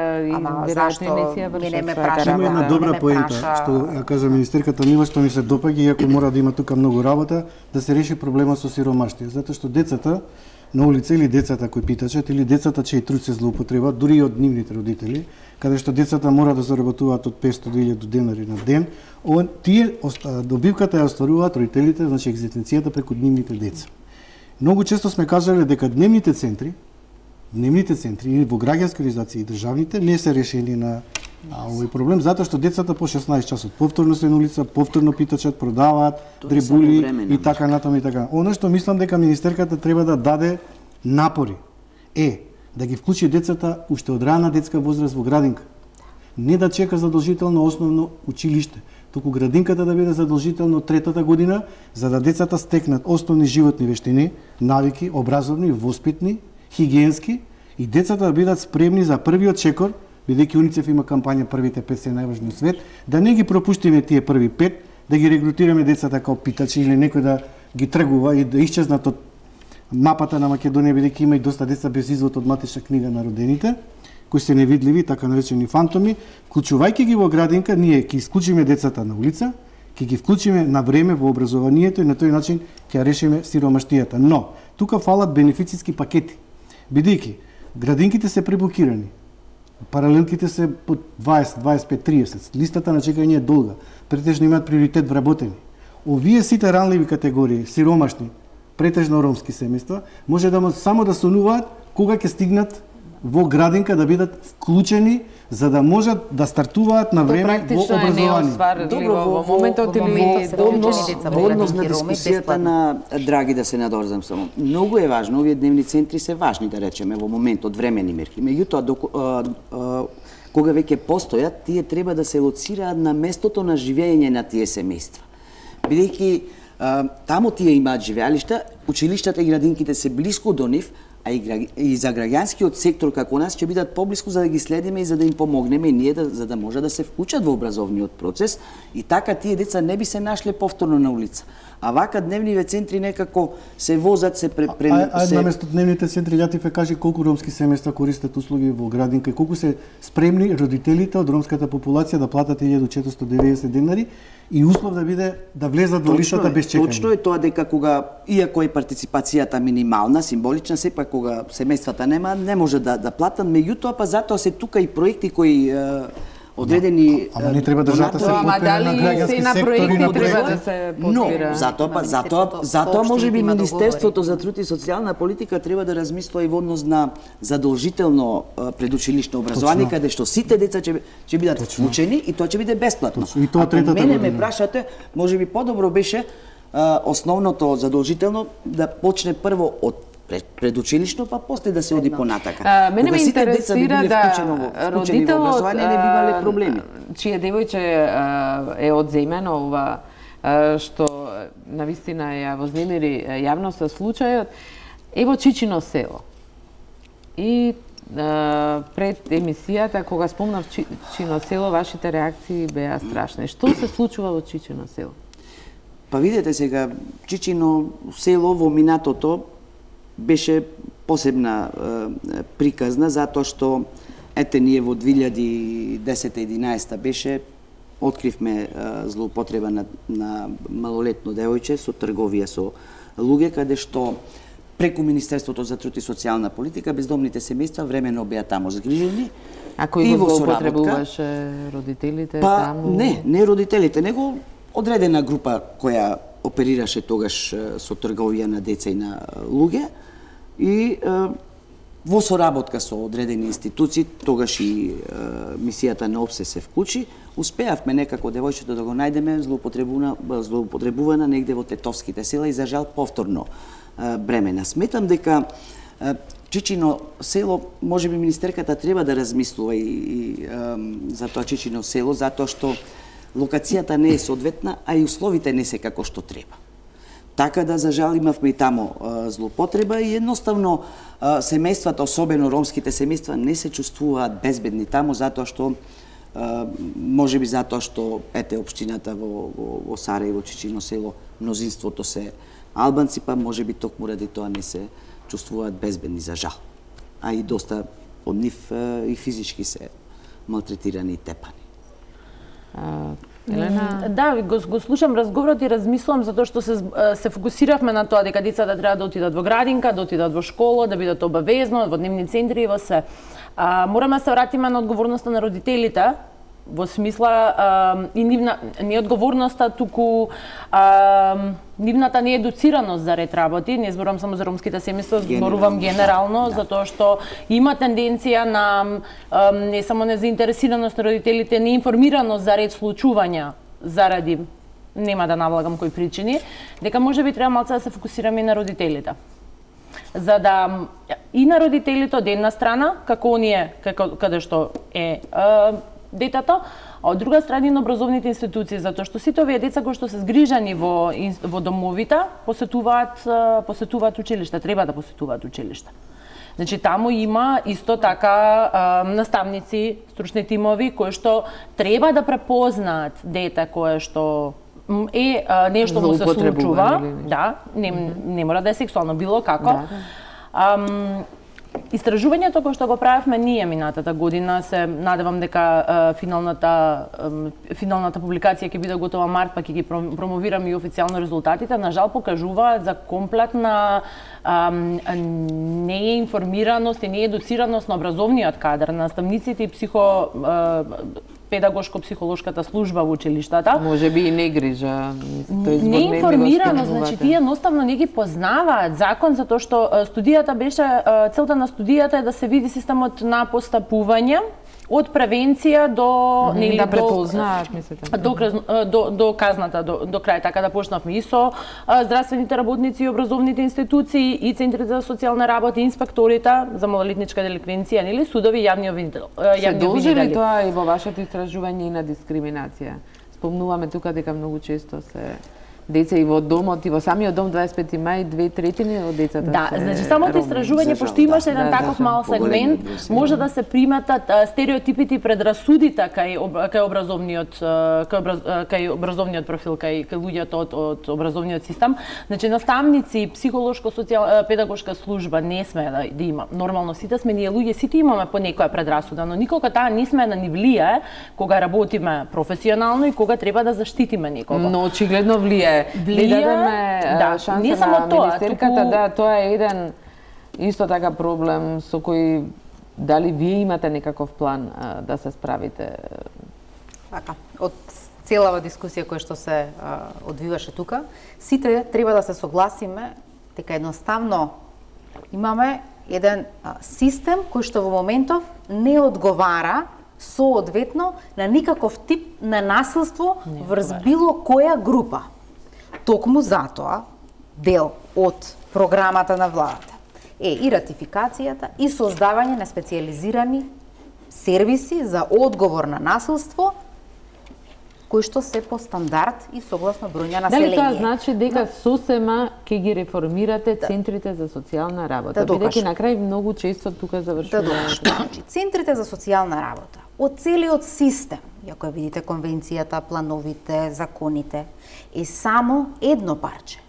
веројатно не си ја вршат. Има една добра поента, што ја кажа министерката Мила, што ми се допаѓа, иако мора да има тука многу работа, да се реши проблемот со сиромаштија, затоа што децата на улица или децата кои питачат или децата чиј труд се злоупотреба, дури и од нивните родители, каде што децата мора да заработуваат од 500 до 1000 денари на ден, тие добивката ја остваруваат родителите, значи екзистенцијата преку нивните деца. Многу често сме кажале дека дневните центри или во граѓански организации и државните не се решени на овој проблем, затоа што децата по 16 часот повторно се на улица, повторно питачат, продаваат, дребули и така натаму и така. Оно што мислам дека министерката треба да даде напори е да ги вклучи децата уште од рана детска возраст во градинка. Не да чека задолжително основно училиште, туку градинката да биде задолжително 3-та година, за да децата стекнат основни животни вештини, навики, образовни, воспитни, хигиенски и децата да бидат спремни за првиот чекор, бидејќи УНИЦЕФ има кампања првите 5 се најважни од свет, да не ги пропуштиме тие први 5, да ги регрутираме децата како питачи или некој да ги тргува и да исчезнат од мапата на Македонија, бидејќи има и доста деца без извод од матична книга на родените, кои се невидливи, така наречени фантоми. Вклучувајќи ги во градинка, ние ќе исклучиме децата на улица, ќе ги вклучиме на време во образованието и на тој начин ќе решиме сиромаштијата. Но, тука фалат бенефициски пакети, бидејќи градинките се пребукирани, паралелките се по 20, 25, 30, листата на чекање е долга, претежно имаат приоритет вработени. Овие сите ранливи категории, сиромашни, претежно ромски семејства, може да само да сонуваат кога ќе стигнат во градинка да бидат вклучени за да можат да стартуваат на време во образование. Добро, во моментот или во однос на дискусијата на Драги да се надорзам само. Многу е важно, овие дневни центри се важни да речеме во моментот времени мерки. Меѓутоа кога веќе постојат, тие треба да се лоцираат на местото на живење на тие семејства. Бидејќи таму тие имаат живеалишта, училиштата и градинките се блиску до нив, а и за граѓанскиот сектор како нас ќе бидат поблиску за да ги следиме и за да им помогнеме и ние за да може да се вклучат во образовниот процес и така тие деца не би се нашле повторно на улица. А вака дневниве центри некако се возат, се наместо дневните центри ја ти фе кажи колку ромски семејства користат услуги во градинка и колку се спремни родителите од ромската популација да платат 1490 денари и услов да биде да влезат во листата без чекање. Точно е тоа дека кога иако е партиципацијата минимална, символична, сепак кога семејствата нема, не може да платат, меѓутоа па затоа се тука и проекти кои одредени Ама не треба државата се подпира на граѓански сектори на треба да се подпира. Но затоа можеби Министерството за труд и социјална политика треба да размислува и во однос на задолжително предучилишно образование каде што сите деца ќе бидат вклучени и тоа ќе биде бесплатно. И тоа третата година. Мене ме прашате, можеби подобро беше основното задолжително да почне прво од предучилишно, па после да се оди понатака. Мене ме интересира да родителот не би имале проблеми. Чие девојче е одземено ова што навистина ја вознемири јавноста случајот е во Чичино село. И пред емисијата кога спомнав Чичино село, вашите реакции беа страшни. Што се случува во Чичино село? Па видете сега, Чичино село во минатото беше посебна приказна, затоа што ете ние во 2010-11 беше откривме злоупотреба на малолетно девојче со трговија со луѓе, каде што преку Министерството за труд и социјална политика бездомните семејства времено беа таму згрижени. А кој го злоупотребуваше родителите таму? Не родителите, него одредена група која оперираше тогаш со трговија на деца и на луѓе и во соработка со одредени институции, тогаш и мисијата на ОПСЕ се вклучи, успеавме некако девојчето да го најдеме злоупотребувана негде во тетовските села и за жал повторно бремена. Сметам дека Чичино село, можеби министерката треба да размислува и за тоа Чичино село, затоа што локацијата не е соодветна, а и условите не се како што треба. Така да, за жал, имавме и таму злоупотреба и едноставно семејствата, особено ромските семејства, не се чувствуваат безбедни таму, затоа што, можеби затоа што, ете, општината во Сарајево, Чичино село, мнозинството се албанци, па можеби токму ради тоа не се чувствуваат безбедни, за жал. А и доста од нив и физички се малтретирани и тепани. Елена? Да, го слушам разговорот и размислувам затоа што се фокусиравме на тоа дека децата треба да отидат во градинка, да отидат во школа, да бидат обавезно, во дневни центри и во се. Мораме да се вратиме на одговорноста на родителите, во смисла и не одговорноста, туку нивната неедуцираност за ред работи. Не зборувам само за ромските семејства, зборувам генерално, затоа што има тенденција на не само незаинтересираност на родителите, неинформираност за ред случувања заради, нема да навлагам кои причини, дека можеби треба малце да се фокусираме и на родителите. За да и на родителите од една страна, како оние каде што е детето, а од друга страна и на образовните институции, затоа што сите овие деца кои што се згрижани во домовите посетуваат училишта, треба да посетуваат училишта. Значи таму има исто така наставници, стручни тимови кои што треба да препознаат дете кое што е нешто му се случува, да, не мора да е сексуално, било како. Истражувањето кој што го правевме ние минатата година, се надевам дека финалната публикација ќе биде готова март, па ќе ги промовираме и официјално резултатите, на жал покажуваат за комплетна неинформираност и неедуцираност на образовниот кадар, на наставниците и педагошко-психолошката служба во училиштата. Може би и не грижа. Не информирано, значи тие едноставно не ги познаваат закон, затоа што студијата беше, целта на студијата е да се види системот на постапување од превенција до нели да препознаат, мислите, до казната, до крај, така да почнавме и со здравствените работници и образовните институции и центрите за социјална работа, инспекторите за малолетничка деликвенција, нели судови, јавни обвинители. Се должи ли тоа и во вашето истражување и на дискриминација? Спомнуваме тука дека многу често се деца и во домот, и во самиот дом 25 мај, 2/3 од децата. Да, значи самото истражување, пошто имаше еден таков мал сегмент, може да се приматат стереотипите и предрасудите кај образовниот профил, кај луѓето од образовниот систем. Значи наставници, педагошка служба не сме да има. Нормално сите сме ние луѓе, сите имаме по некоја предрасуда, но никога таа не сме да ни влијае кога работиме професионално и кога треба да заштитиме некого. Но очигледно влијае. Да шанса не само на министерката, да, тоа е еден исто така проблем со кој дали вие имате некаков план да се справите? Така, од целава дискусија која што се одвиваше тука, сите треба да се согласиме дека едноставно имаме еден систем кој што во моментов не одговара соодветно на никаков тип на насилство врз било која група. Токму затоа, дел од програмата на владата е и ратификацијата и создавање на специјализирани сервиси за одговор на насилство, кои што се по стандард и согласно број на население. Дали тоа значи дека сосема ќе ги реформирате центрите за социјална работа? Бидејќи на крај многу често тука завршуваме. Значи, центрите за социјална работа од целиот систем, ако видите конвенцијата, плановите, законите, е само едно парче.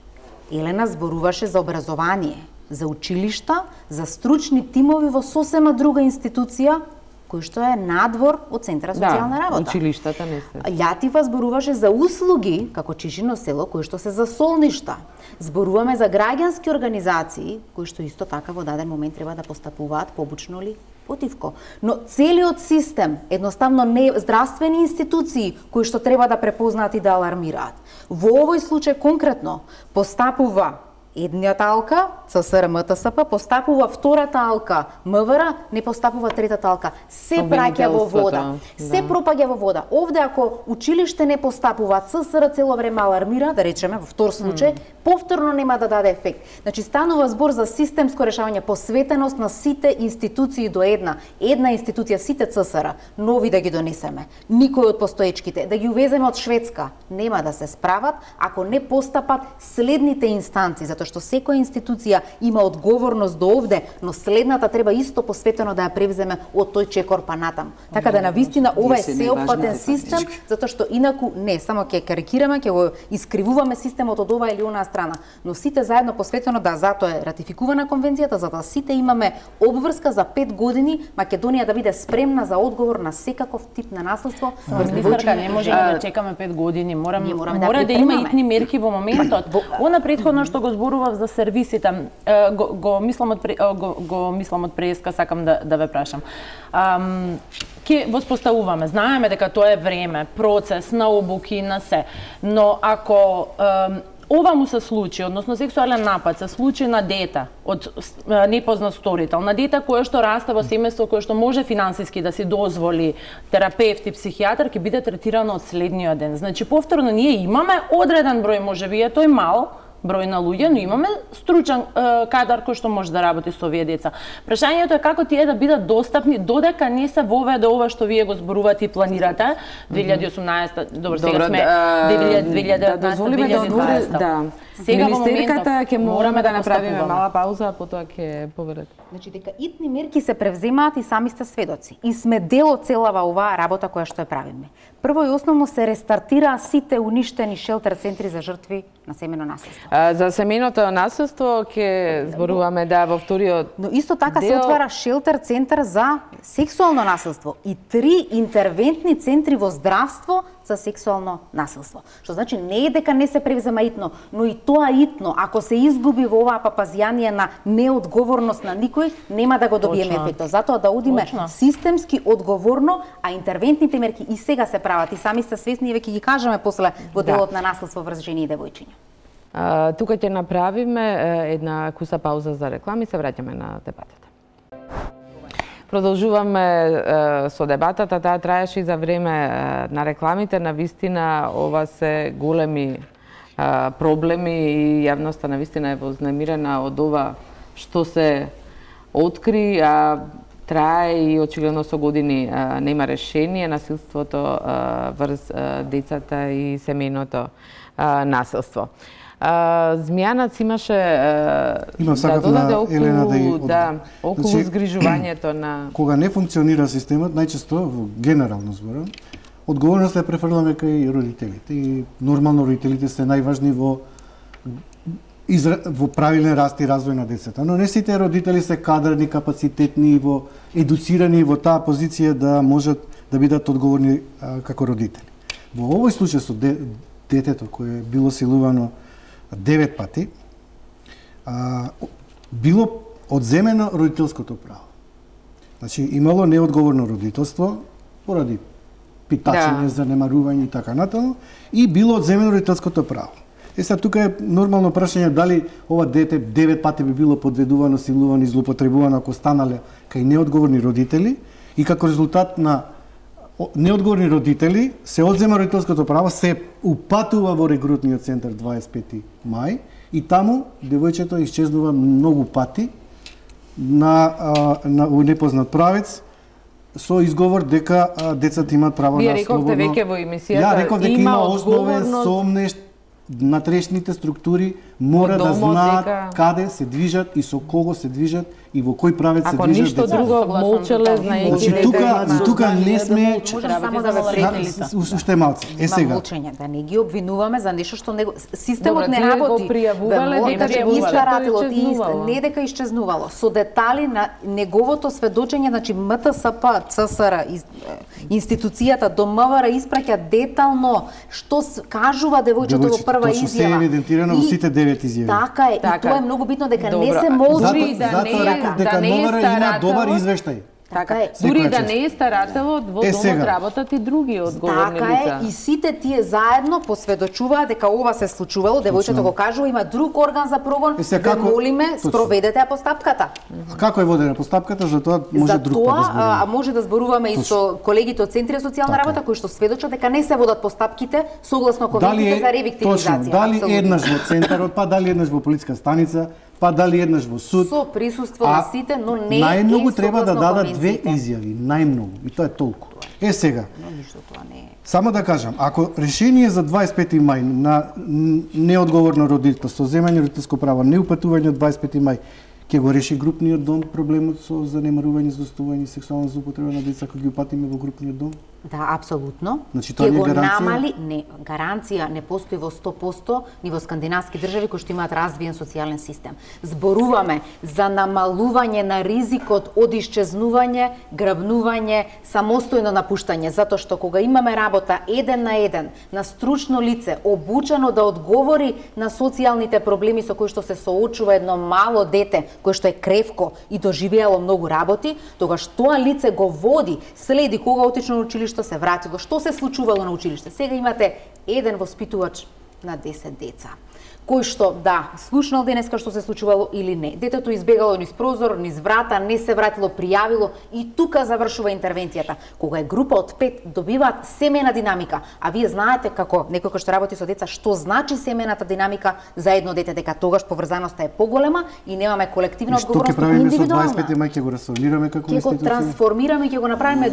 Елена зборуваше за образование, за училишта, за стручни тимови во сосема друга институција, кој што е надвор од Центра социјална работа. Да, училиштата не се. Љатива зборуваше за услуги, како Чичино село, кои што се за солништа. Зборуваме за граѓански организации, кои што исто така во даден момент треба да постапуваат побучно ли потивко. Но целиот систем, едноставно не здравствени институции кои што треба да препознаат и да алармираат. Во овој случај конкретно постапува едниот алка, ЦСР МТСП, постапува втората алка, МВР, не постапува третата алка. Се праќа во вода. Се пропаѓа во вода. Овде ако училиште не постапува, ЦСР цело време алармира, да речеме, во втор случај, повторно нема да даде ефект. Значи станува збор за системско решавање, посветеност на сите институции до една институција, сите ЦСР, нови да ги донесеме. Никој од постоечките, да ги увеземе од Шведска, нема да се справат ако не постапат следните инстанции, затоа што секоја институција има одговорност до овде, но следната треба исто посветено да ја превземе од тој чекор па натам. Така да навистина ова е сеопфатен систем, затоа што инаку не само ќе карикираме, ќе го искривуваме системот од ова или онаа страна, но сите заедно посветено да затоа е ратификувана конвенцијата, за да сите имаме обврска за 5 години Македонија да биде спремна за одговор на секаков тип на насилство. Министерка, не можеме да чекаме 5 години, мора да има итни мерки во моментот. Она претходно што го зборував за сервисите, го мислам од преска, сакам да ве прашам. Ке воспоставуваме, знаеме дека тоа е време, процес на обуки, на се, но ако ова му се случи, односно сексуален напад се случи на дете од непознат сторител, на дете кое што расте во семејство кое што може финансиски да си дозволи терапевт и психијатар, ќе биде третирано од следниот ден. Значи повторно ние имаме одреден број, можеби е тој мал број на луѓе, но имаме стручен кадар кој што може да работи со овие деца. Прашањето е како тие да бидат достапни додека не се воведе ова што вие го зборувате и планирате 2018, добро сега сме 2019. Да. Сега министерката ќе мораме да направиме мала пауза, а потоа ќе поверете. Значи дека итни мерки се превземаат и сами сте сведоци. И сме дел од целава оваа работа која што ја правиме. Прво и основно се рестартираа сите уништени шелтер центри за жртви на семено насилство. За семеното насилство ќе зборуваме во вториот. Но исто така се отвара шелтер центар за сексуално насилство и 3 интервентни центри во здравство за сексуално насилство. Што значи не е дека не се превзема итно, но и тоа итно, ако се изгуби во оваа папазијание на неодговорност на никој, нема да го добиеме ефектот. Затоа да одиме системски, одговорно, а интервентните мерки и сега се прават и сами сте свесни и веќе ги кажаме после во делот на насилство врз жени и девојчиња. Тука ќе направиме една куса пауза за реклами и се враќаме на дебатата. Продолжуваме со дебатата, таа траеше и за време на рекламите. Навистина ова се големи проблеми и јавноста навистина е вознемирена од ова што се откри, а трае и очигледно со години нема решение насилството врз децата и семејното насилство. Змијанац имаше да додаде околу згрижувањето на... Кога не функционира системот, најчесто, во генерално зборам, одговорноста ја префрламе кај родителите. И нормално родителите се најважни во правилен раст и развој на децата. Но не сите родители се кадрни, капацитетни, во едуцирани во таа позиција да можат да бидат одговорни како родители. Во овој случај со детето кое било силувано 9 пати, било одземено родителското право. Значи, имало неодговорно родителство, поради питачење, занемарување и така натаму, и било одземено родителското право. Сега, тука е нормално прашање дали ова дете 9 пати би било подведувано, силувано и злоупотребувано ако станале кај неодговорни родители и како резултат на неодговорни родители се одзема родителското право, се упатува во рекрутниот центар 25 мај и таму девојчето исчезнува многу пати на непознат правец со изговор дека децата имаат право на слободно... Вие рековте веќе во емисијата, ја реков дека има основен сомнеш натрешните структури мора да знаат каде се движат и со кого се движат и во кој правец се движат децата. Ако ништо друго молчеле, знаејќи дека... Тука не сме... Само да ве уште малце. Сега. Молчење, да не ги обвинуваме за нешто што системот не работи. Добре, тие го пријавувале, дека исчезнувало. Не дека исчезнувало. Со детали на неговото сведочење, значи МТСП, ЦСР, институцијата до МВР испраќа детално што кажува девојчето во прва изјава. Тоа се евидентирано во сите 9 изјави. Така е, и тоа е многу битно дека не се молчи да не дека МВР има добар извештај. Така е. Дури да не е старателот, во домот работат и други одговорни лица. Така е, и сите тие заедно посведочуваат дека ова се случувало, девојчето го кажува, има друг орган за прогон, да молиме, спроведете ја постапката. А како е водена постапката, за тоа може друг пат да зборуваме. А може да зборуваме и со колегите од Центри за социјална работа, кои што сведочат дека не се водат постапките согласно конвенцијата за ревиктимизација. Точно, дали еднаш во центарот, па дали еднаш во полициска станица, па дали еднаш во суд. Со присуство на сите, но не најмногу треба да дадат 2 изјави, најмногу. И тоа е толку. Сега. Но ништо тоа не е. Само да кажам, ако решение за 25 мај на неодговорно родителство, земање родителско право, неупатување од 25 мај, ќе го реши групниот дом проблемот со занемарување, злостување, сексуална злоупотреба на деца кога ги упатиме во групниот дом? Да, апсолутно. Значи, тоа не е гаранција? Намали, не, гаранција не постои во 100% ни во скандинавски држави кои што имаат развиен социјален систем. Зборуваме за намалување на ризикот од исчезнување, грабнување, самостојно напуштање, затоа што кога имаме работа еден на еден, на стручно лице, обучено да одговори на социјалните проблеми со кои што се соочува едно мало дете, кое што е кревко и доживеало многу работи, тогаш тоа лице го води, следи кога отишло на училиште, се вратило, што се случувало на училиште. Сега имате еден воспитувач на 10 деца, кој што, да, слушнал денеска што се случувало или не. Детето избегало низ прозор, низ врата, не се вратило, пријавило и тука завршува интервенцијата. Кога е група од 5, добиваат семејна динамика. А вие знаете како некој кој што работи со деца, што значи семејната динамика за едно дете, дека тогаш поврзаноста е поголема и немаме колективна одговорност, индивидуална. Што ќе правиме со 25 мај, ќе го расформираме како институција? Ќе го трансформираме, ќе го направиме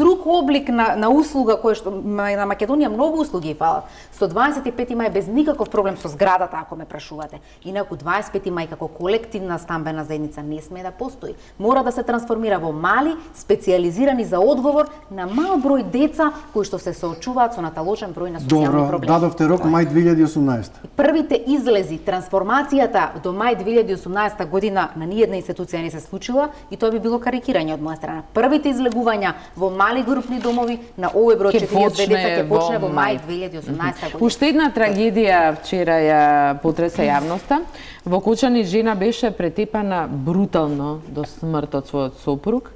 друг облик на услуга кој што на Македонија многу услуги фалат. Со 25 мај без никаков проблем со зградата, ако ме прашувате. Инаку 25 мај како колективна стамбена заедница не сме да постои. Мора да се трансформира во мали, специјализирани за одговор на мал број деца кои што се соочуваат со наталожен број на социјални проблеми. Добро, дадовте рок мај 2018. Првите излези, трансформацијата до мај 2018 година на ниедна институција не се случила и тоа би било карикирање од моја страна. Првите излегувања во мали групни домови на овој број 42 деца ќе почне во мај 2018 година. Уште една трагедија вчера ја потреса јавноста. Во Кочани жена беше претепана брутално до смрт од својот сопруг.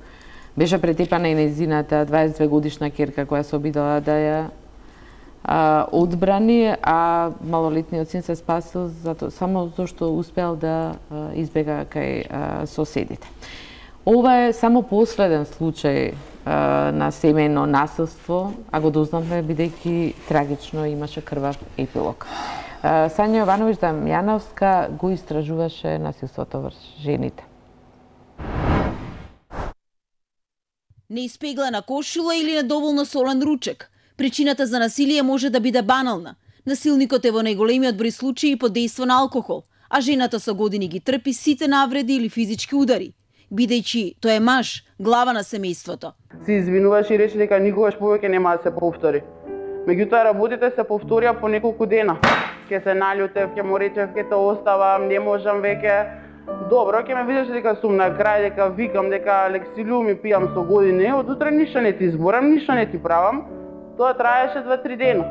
Беше претепана и нејзината 22 годишна ќерка која се обидела да ја одбрани, а малолетниот син се спасил само зашто успел да избега кај соседите. Ова е само последен случај на семејно насилство, а го дознавме бидејќи трагично имаше крвав епилог. Сања Јовановиќ Дамјановска го истражуваше насилството врз жените. Неиспеглена кошула или недоволно солен ручек. Причината за насилие може да биде банална. Насилникот е во најголемиот број случаи под дејство на алкохол, а жената со години ги трпи сите навреди или физички удари, бидејќи тој е маж, глава на семејството. Се извинуваш и рече дека никогаш повеќе нема да се повтори. Меѓутоа работите се повторија по неколку дена. Ке се наљутев, ке му речев, ке те оставам, не можам веќе. Добро, ке ме видиш дека сум на крај, дека викам, дека лексилу ми пијам со години, од утре ништо не ти зборам, ништо не ти правам. Тоа траеше 2-3 дена.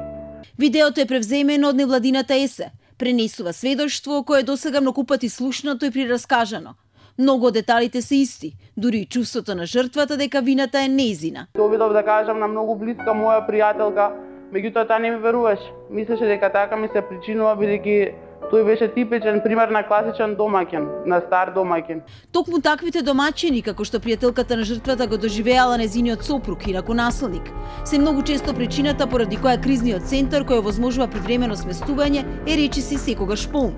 Видеото е превземено од невладината ЕСЕ. Пренесува сведоштво кое досега многу пати слушнато и прираскажано. Многу од деталите се исти, дури и чувството на жртвата дека вината е нејзина. Се обидов да кажам на многу блиска моја пријателка, меѓутоа таа не ми веруваше. Мислеше дека така ми се причинува бидејќи тој беше типичен пример на класичен домаќин, на стар домаќин. Токму таквите домаќини, како што пријателката на жртвата го доживеала незиниот сопруг, инаку насилник, се многу често причината поради која кризниот центар кој овозможува привремено сместување е речиси секогаш полн.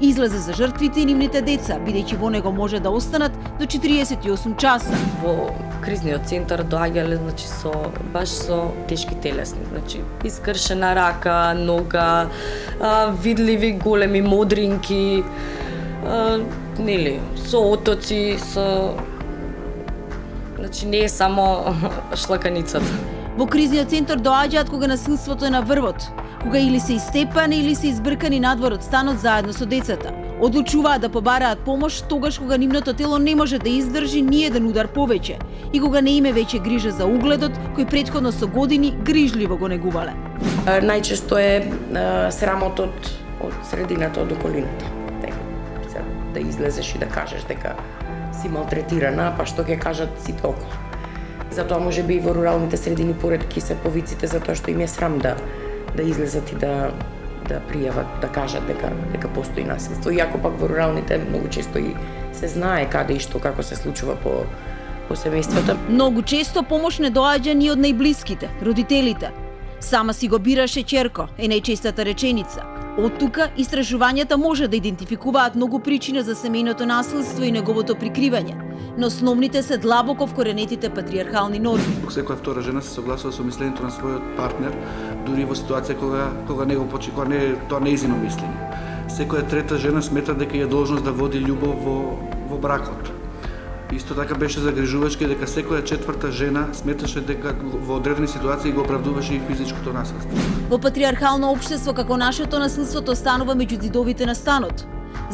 Излезе за жртвите и нивните деца, бидејќи во него може да останат до 48 часа. Во кризниот центар доаѓале баш со тешки телесни, искршена рака, нога, видливи големи модринки, со отоци, не е само шлаканицата. Во кризниот центар доаѓаат кога насилството е на врвот, кога или се истепани или се избркани надвор од станот заедно со децата. Одлучуваат да побараат помош тогаш кога нивното тело не може да издржи ни еден удар повеќе и кога не име веќе грижа за угледот кој претходно со години грижливо го негувале. Најчесто е срамотот од средината, од околината. Да излезеш и да кажеш дека си малтретирана, па што ќе кажат сите околу. Затоа може би и во руралните средини поретки се повиците затоа што им е срам да излезат и да пријават, да кажат дека постои насилство. Иако пак во руралните многу често и се знае каде и што како се случува по семејството. Многу често помош не доаѓа ни од најблиските, родителите. Сама си го бираше ќерко е најчестата реченица. Од тука истражувањата може да идентификуваат многу причини за семејното насилство и неговото прикривање, но основните се длабоко вкоренетите патриархални норми. Секоја втора жена се согласува со мислењето на својот партнер, дури во ситуација кога не го почи, кога не тоа нејзино мислење. Секоја трета жена смета дека е должност да води љубов во бракот. Исто така беше загрижувачки дека секоја четврта жена сметаше дека во одредени ситуации го оправдуваше и физичкото насилство. Во патриархално општество како нашето насилството станува меѓу зидовите на станот.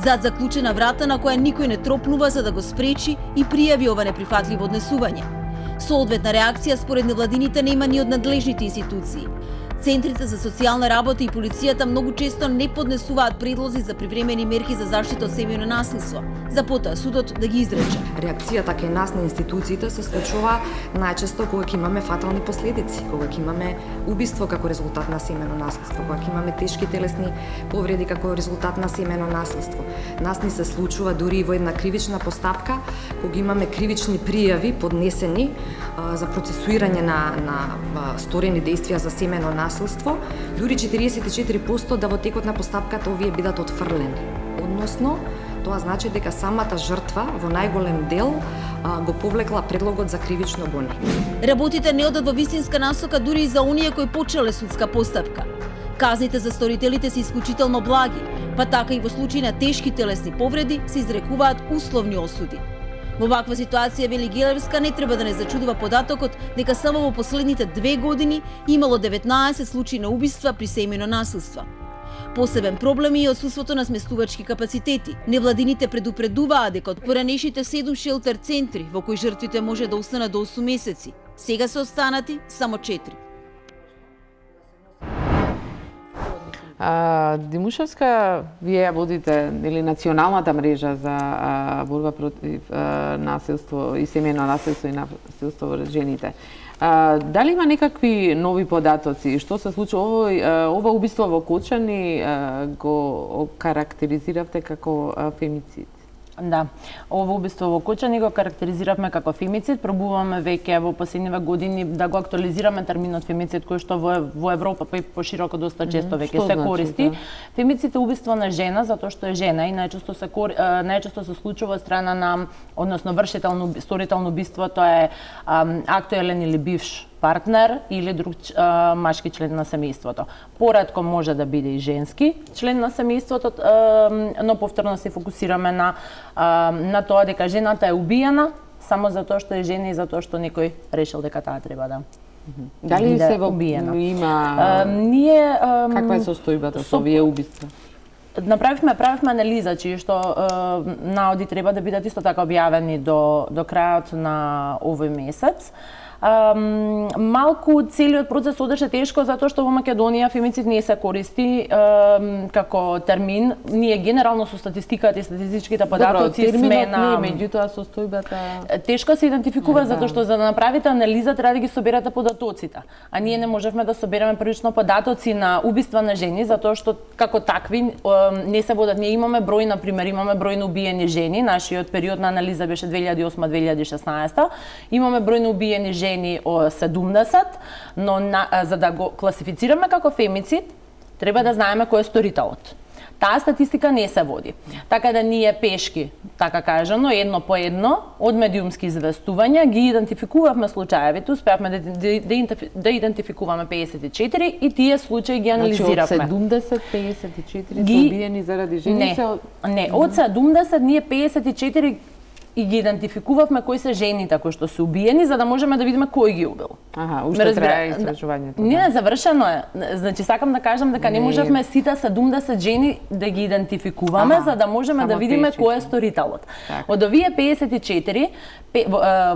Зад заклучена врата на која никој не тропнува за да го спречи и пријави ова неприфатливо однесување. Соодветна реакција според невладините нема ни од надлежните институции. Центрите за социјална работа и полицијата многу често не поднесуваат предлози за привремени мерки за заштита од семејно насилство, за потоа судот да ги изрече. Реакцијата кај нас на институциите се случува најчесто кога ќе имаме фатални последици, кога ќе имаме убиство како резултат на семејно насилство, кога ќе имаме тешки телесни повреди како резултат на семејно насилство. Нас ни се случува дури и во една кривична постапка, кога имаме кривични пријави поднесени за процесуирање на сторени дејствија за семејно насилство, дури 44% да во текот на постапката овие бидат отфрлени. Односно, тоа значи дека самата жртва во најголем дел го повлекла предлогот за кривично гонење. Работите не одат во вистинска насока дури и за оние кои почеле судска постапка. Казните за сторителите се исклучително благи, па така и во случај на тешки телесни повреди се изрекуваат условни осуди. Во ваква ситуација Вели Гелевска не треба да не зачудува податокот дека само во последните 2 години имало 19 случаи на убиства при семејно насилство. Посебен проблем е и отсуството на сместувачки капацитети. Невладините предупредуваат дека од поранешните 7 шелтер центри во кои жртвите може да останат до 8 месеци, сега се останати само 4. Димушевска, вие ја водите или националната мрежа за борба против насилство и семејно насилство и насилство во жените. Дали има некакви нови податоци? Што се случи? Ова убиство во Кочани го карактеризиравте како фемицид? Да, ово убиство во Кочани го карактеризиравме како фемицид. Пробуваме веќе во последниве години да го актуализираме терминот фемицид, кој што во Европа па и пошироко доста често веќе се користи. Фемицид е убиство на жена затоа што е жена и најчесто се случува од страна на, односно сторително убиство, тоа е актуелен или бивш партнер или друг машки член на семејството. Поретко може да биде и женски член на семејството, но повторно се фокусираме на тоа дека жената е убиена само затоа што е жена и затоа што некој решил дека таа треба да Дали се во убиена. Има ние каква е состојбата со овие убиства? Правивме анализа чии што наоди треба да бидат исто така објавени до крајот на овој месец. Малку целиот процес одеше тешко затоа што во Македонија фемицид не се користи како термин. Ние генерално со статистиката и статистичките податоци сме на меѓутоа состојбата тешко се идентификува затоа што за да направите анализа треба да ги соберете податоците. А ние не можевме да собереме првично податоци на убиства на жени затоа што како такви не се водат. Ние имаме број, на пример, имаме број на убиени жени. Нашиот период на анализа беше 2008-2016. Имаме број на убиени жени 70, но за да го класифицираме како фемицид, треба да знаеме кој е сторителот. Таа статистика не се води. Така да ние пешки, така кажано, едно по едно, од медиумски известувања, ги идентификувавме случаевите, успеавме да идентификуваме 54 и тие случаи ги анализиравме. Значи од 70, 54 се убиени заради жени? Не, од 70 ние 54 и ги идентификувавме кои се жените кои што се убиени, за да можеме да видиме кој ги убил. Уште трае истражувањето. Не, завршено е. Значи, сакам да кажам дека не можевме сите 70 жени да ги идентификуваме, за да можеме да видиме кој е сторителот. Од овие 54,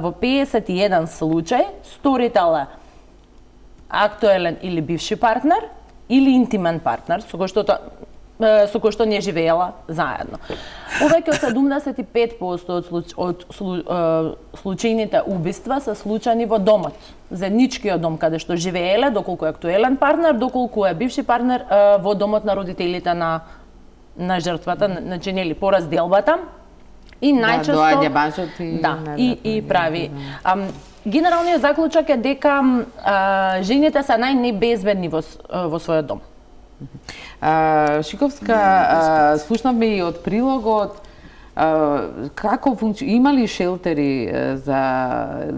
во 51 случај, сторител е актуелен или бивши партнер, или интимен партнер, со кој што не живеела заедно. Повеќе од 75% од случајните убиства се случајни во домот, заедничкиот дом каде што живееле, доколку е актуелен партнер, доколку е бивши партнер во домот на родителите на жртвата, значи нели по разделбата. И најчесто доаѓа бажот и прави. Генералниот заклучок е дека жените се најнебезбедни во својот дом. Шиковска, слушнавме и од прилогот, како има ли шелтери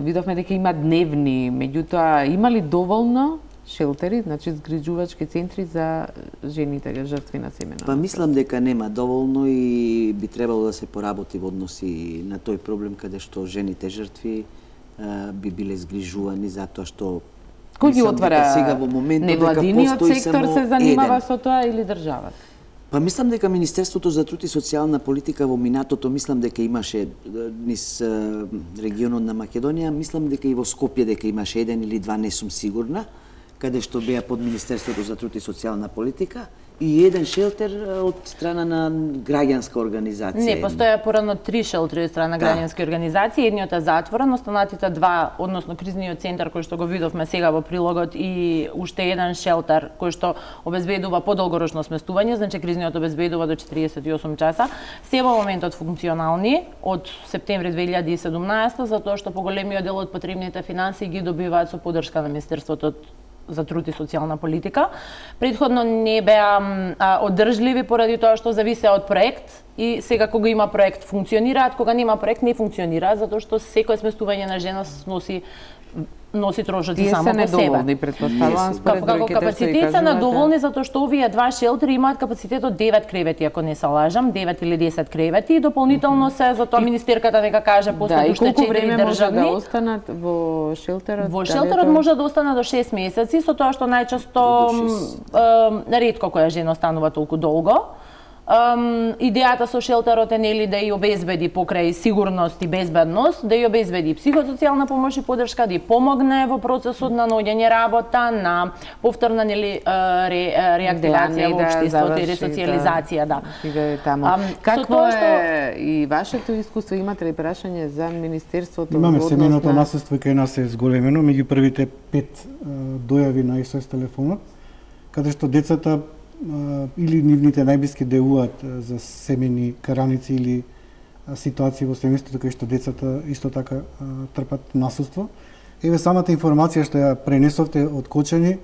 видовме дека има дневни, меѓутоа има ли доволно шелтери, значи згрижувачки центри за жените жртви на семејно? Па мислам дека нема доволно и би требало да се поработи во односи на тој проблем каде што жените жртви би биле згрижувани затоа што кој ги отвара? Невладиниот сектор се занимава со тоа или државата? Па мислам дека Министерството за труд и социјална политика во минатото, мислам дека имаше низ регионот на Македонија, мислам дека и во Скопје дека имаше еден или два, не сум сигурна, каде што беа под Министерството за труд и социјална политика, и еден шелтер од страна на граѓанска организација. Не, постоја порано 3 шелтери од страна на граѓански организации, едниот е затворен, останатите 2, односно кризниот центар кој што го видовме сега во прилогот и уште еден шелтер кој што обезбедува подолгорочно сместување, значи кризниот обезбедува до 48 часа, се во моментот функционални од септември 2017, затоа што поголемиот дел од потребните финансии ги добиваат со поддршка на Министерството за труд и социјална политика. Предходно не беа одржливи поради тоа што зависе од проект и сега кога има проект функционираат, кога нема проект не функционира, затоа што секое сместување на жена сноси носи трошоци само по себе. Тие се недоволни, претпоставувам, според Како бројките капацитет се недоволни затоа што овие два шелтери имаат капацитет од 9 кревети, ако не се лажам, 9 или 10 кревети, и дополнително се затоа министерката дека каже постојат уште 4 државни. Да, и колку време може да останат во шелтерот? Во шелтерот може да остане до 6 месеци, со тоа што најчесто ретко која жена останува толку долго. Идејата со шелтерот е нели да ја обезбеди покрај сигурност и безбедност, да ја обезбеди психосоцијална помош и поддршка, да ја помогне во процесот на наоѓање работа, на повторна нели реактивација во општеството и ресоциализација, да. Какво е и вашето искуство? Имате ли прашање за Министерството? Имаме семејното наследство кај нас е зголемено, меѓу првите 5 дојави на СОС телефонот, каде што децата или нивните најблиски деуваат за семени караници или ситуации во семејството кај што децата исто така трпат насилство. Еве самата информација што ја пренесовте од Кочани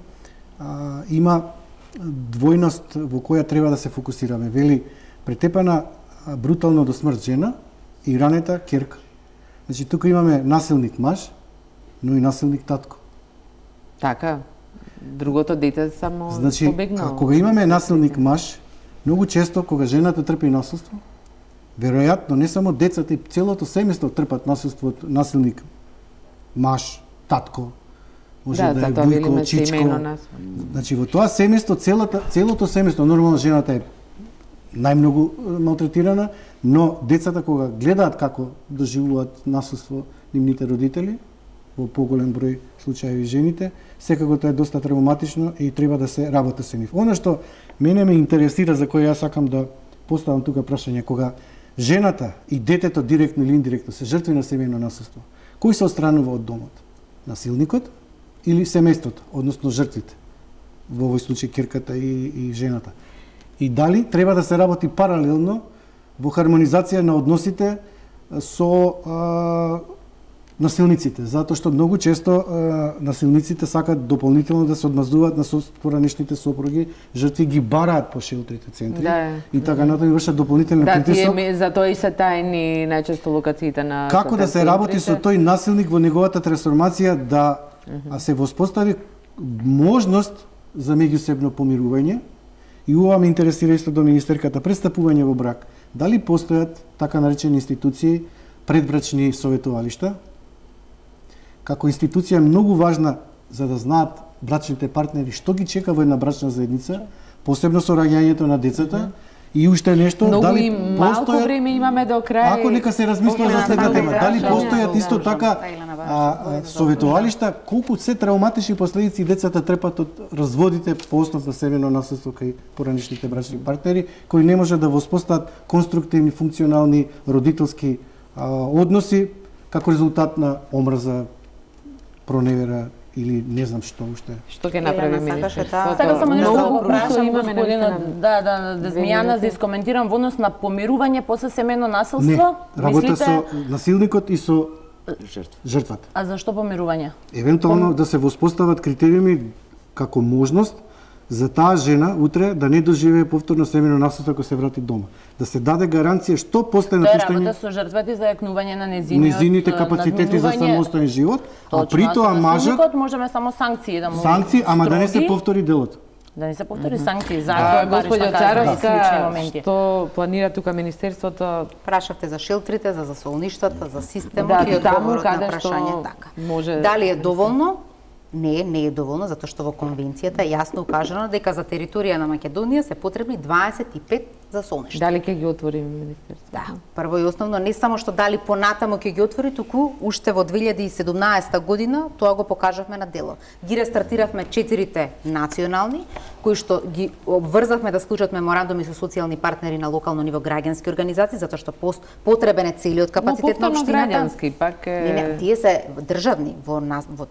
има двојност во која треба да се фокусираме. Вели претепана брутално до смрт жена и ранета ќерка. Значи тука имаме насилник маж, но и насилник татко. Така. Другото дете само побегнало. Значи, кога имаме насилник маж, многу често кога жената трпи насилство, веројатно не само децата и целото семејство трпат насилство од насилник маж, татко, може да е вујко, чичко. Значи во тоа семејство, целото семејство, нормално жената е најмногу малтретирана, но децата кога гледаат како доживуваат насилство нивните родители, во поголем број случаи жените, секако тоа е доста травматично и треба да се работи со нив. Она што мене ме интересира, за кој јас сакам да поставам тука прашање, кога жената и детето директно или индиректно се жртви на семејно насилство, кој се отстранува од домот? Насилникот или семејството, односно жртвите? Во овој случај ќерката и жената. И дали треба да се работи паралелно во хармонизација на односите со насилниците, затоа што многу често насилниците сакаат дополнително да се одмаздуваат на поранешните сопруги, жртви ги бараат по шелтерите центри и така натаму вршат дополнителен притисок. Да, за тоа и се тајни најчесто локациите на како да се работи со тој насилник во неговата трансформација да се воспостави можност за меѓусебно помирување. И ова ме интересира исто до министерката, престапување во брак. Дали постојат така наречени институции, предбрачни советувалишта? Како институција многу важна за да знаат брачните партнери што ги чека во една брачна заедница, посебно со раѓањето на децата. И уште нешто, дали малку време имаме до крај. Ако нека се размислува за следната тема, дали постојат исто така советувалишта, колку се травматични последици децата трпат од разводите по основ на семејно насилство кај поранешните брачни партнери, кои не може да воспостават конструктивни, функционални родителски односи како резултат на омрза, проневера или не знам што уште. Што ќе направи министерството? Сега само нешто да го прашам господинот, да Дезмијана да искоментирам во однос на помирување после семејно насилство. Не, работа со насилникот и со жртвата. А зашто помирување? Евентуално да се воспостават критериуми како можност за таа жена утре да не доживее повторно семејно насилство ако се врати дома. Да се даде гаранција што после напуштање. Тоа работа со жртвата и за јакнување на незините капацитети за самостоен живот, а при тоа мажот можеме само санкции да му санкции, ама да не се повтори делото. Да не се повтори санкции, затоа Господјо Царовска, што планира тука министерството? Прашавте за шелтрите, за засолништата, за системот и одговорот на прашање така. Дали е доволно? Не е доволно, затоа што во конвенцијата е јасно укажано дека за територија на Македонија се потребни 25 засолништа. Дали ќе ги отвори министерството? Да, прво и основно не само што дали понатаму ќе ги отвори, туку уште во 2017 година тоа го покажавме на дело. Ги рестартиравме 4 национални, кои што ги обврзавме да склучат меморандуми со социјални партнери на локално ниво граѓански организации, затоа што потребен е целиот капацитет на општината. Граѓански пак е... Не, тие се државни,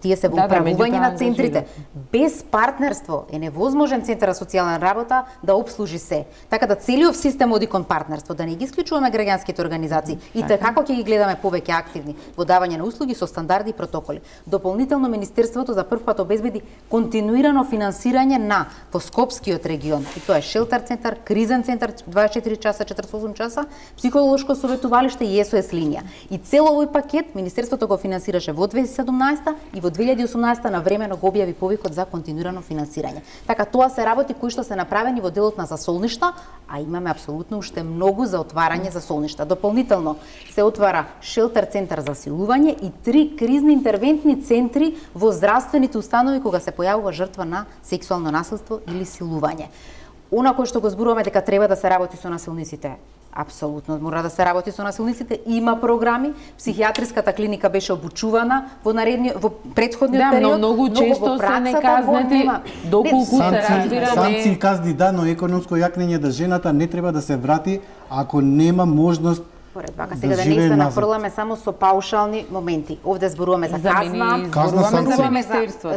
тие се во управување на центрите. Без партнерство е невозможен центар за социјална работа да обслужи се. Така да целиот систем оди кон партнерство, да не ги исклучуваме граѓанските организации и како ќе ги гледаме повеќе активни во давање на услуги со стандарди и протоколи. Дополнително министерството за прв пат обезбеди континуирано финансирање на во во Скопскиот регион, и тоа е шелтер центар, кризен центар 24 часа, 48 часа, психолошко советувалиште и SOS линија. И цел овој пакет Министерството го финансираше во 2017 и во 2018 навремено го објави повикот за континуирано финансирање. Така тоа се работи кои што се направени во делот на засолништа, а имаме апсолутно уште многу за отварање за солништа. Дополнително се отвара шелтер центар за силување и 3 кризни интервентни центри во здравствените установи кога се појавува жртва на сексуално насилство или силување. Она кој што го зборуваме дека треба да се работи со насилниците, апсолутно мора да се работи со насилниците. Има програми, психијатриската клиника беше обучувана во претходниот период. Да, многу често се неказнети, доколку се разбира санкции казни да, но економско јакнење да жената не треба да се врати ако нема можност Вака сега да не се нафрламе само со паушални моменти. Овде зборуваме за казна,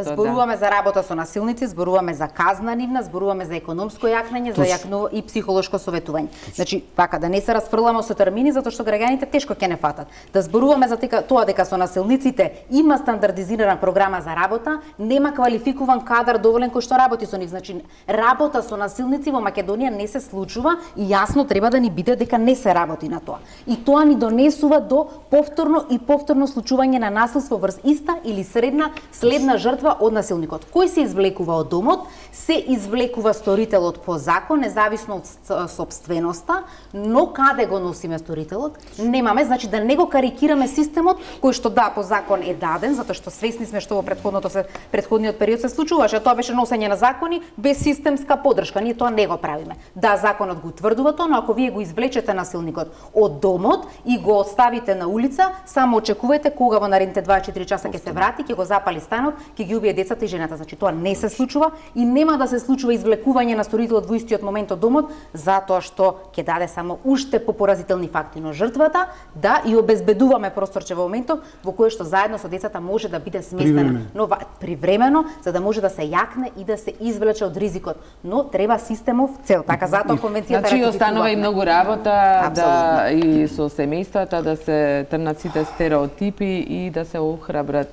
зборуваме за работа со насилници, зборуваме за казна нивна, зборуваме за економско јакнење, за и психолошко советување. Значи, така да не се расфрламе со термини затоа што граѓаните тешко ќе не фатат. Да зборуваме за тоа дека со насилниците има стандардизирана програма за работа, нема квалификуван кадар доволен кој што работи со нив. Значи, работа со насилници во Македонија не се случува и јасно треба да ни биде дека не се работи на тоа. И тоа ни донесува до повторно случување на насилство врз иста или следна жртва од насилникот. Кој се извлекува од домот? Се извлекува сторителот по закон, независно од сопственоста, но каде го носиме сторителот? Немаме, значи да не го карикираме системот кој што да по закон е даден, затоа што свесни сме што во претходниот период се случуваше. Тоа беше носење на закони без системска поддршка. Ние тоа не го правиме. Да, законот го утврдува тоа, но ако вие го извлечете насилникот од домот и го оставите на улица, само очекувајте кога во наредните 24 часа ќе се врати, ќе го запали станот, ќе ги убие децата и жената. Значи тоа не се случува и нема да се случува извлекување на сторителот во истиот момент од домот, затоа што ќе даде само уште попоразителни факти, но жртвата да и обезбедуваме просторче во моментот во кој што заедно со децата може да биде сместена, но привремено за да може да се јакне и да се извлече од ризикот, но треба системов цел. Така затоа конвенцијата значи останува и многу работа да и со семејствата да се трнат сите стереотипи и да се охрабрат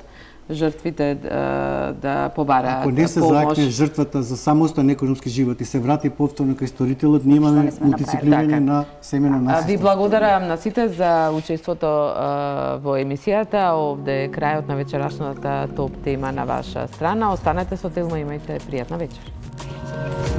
жртвите да побараат помош. Ако не се зајакне жртвата за самостоен економски живот и се врати повторно кај сторителот, немаме мултициплирање на семено насилство. Ви благодарам на сите за учеството во емисијата. Овде е крајот на вечерашната топ тема на ваша страна. Останете со Телма, имајте пријатна вечер.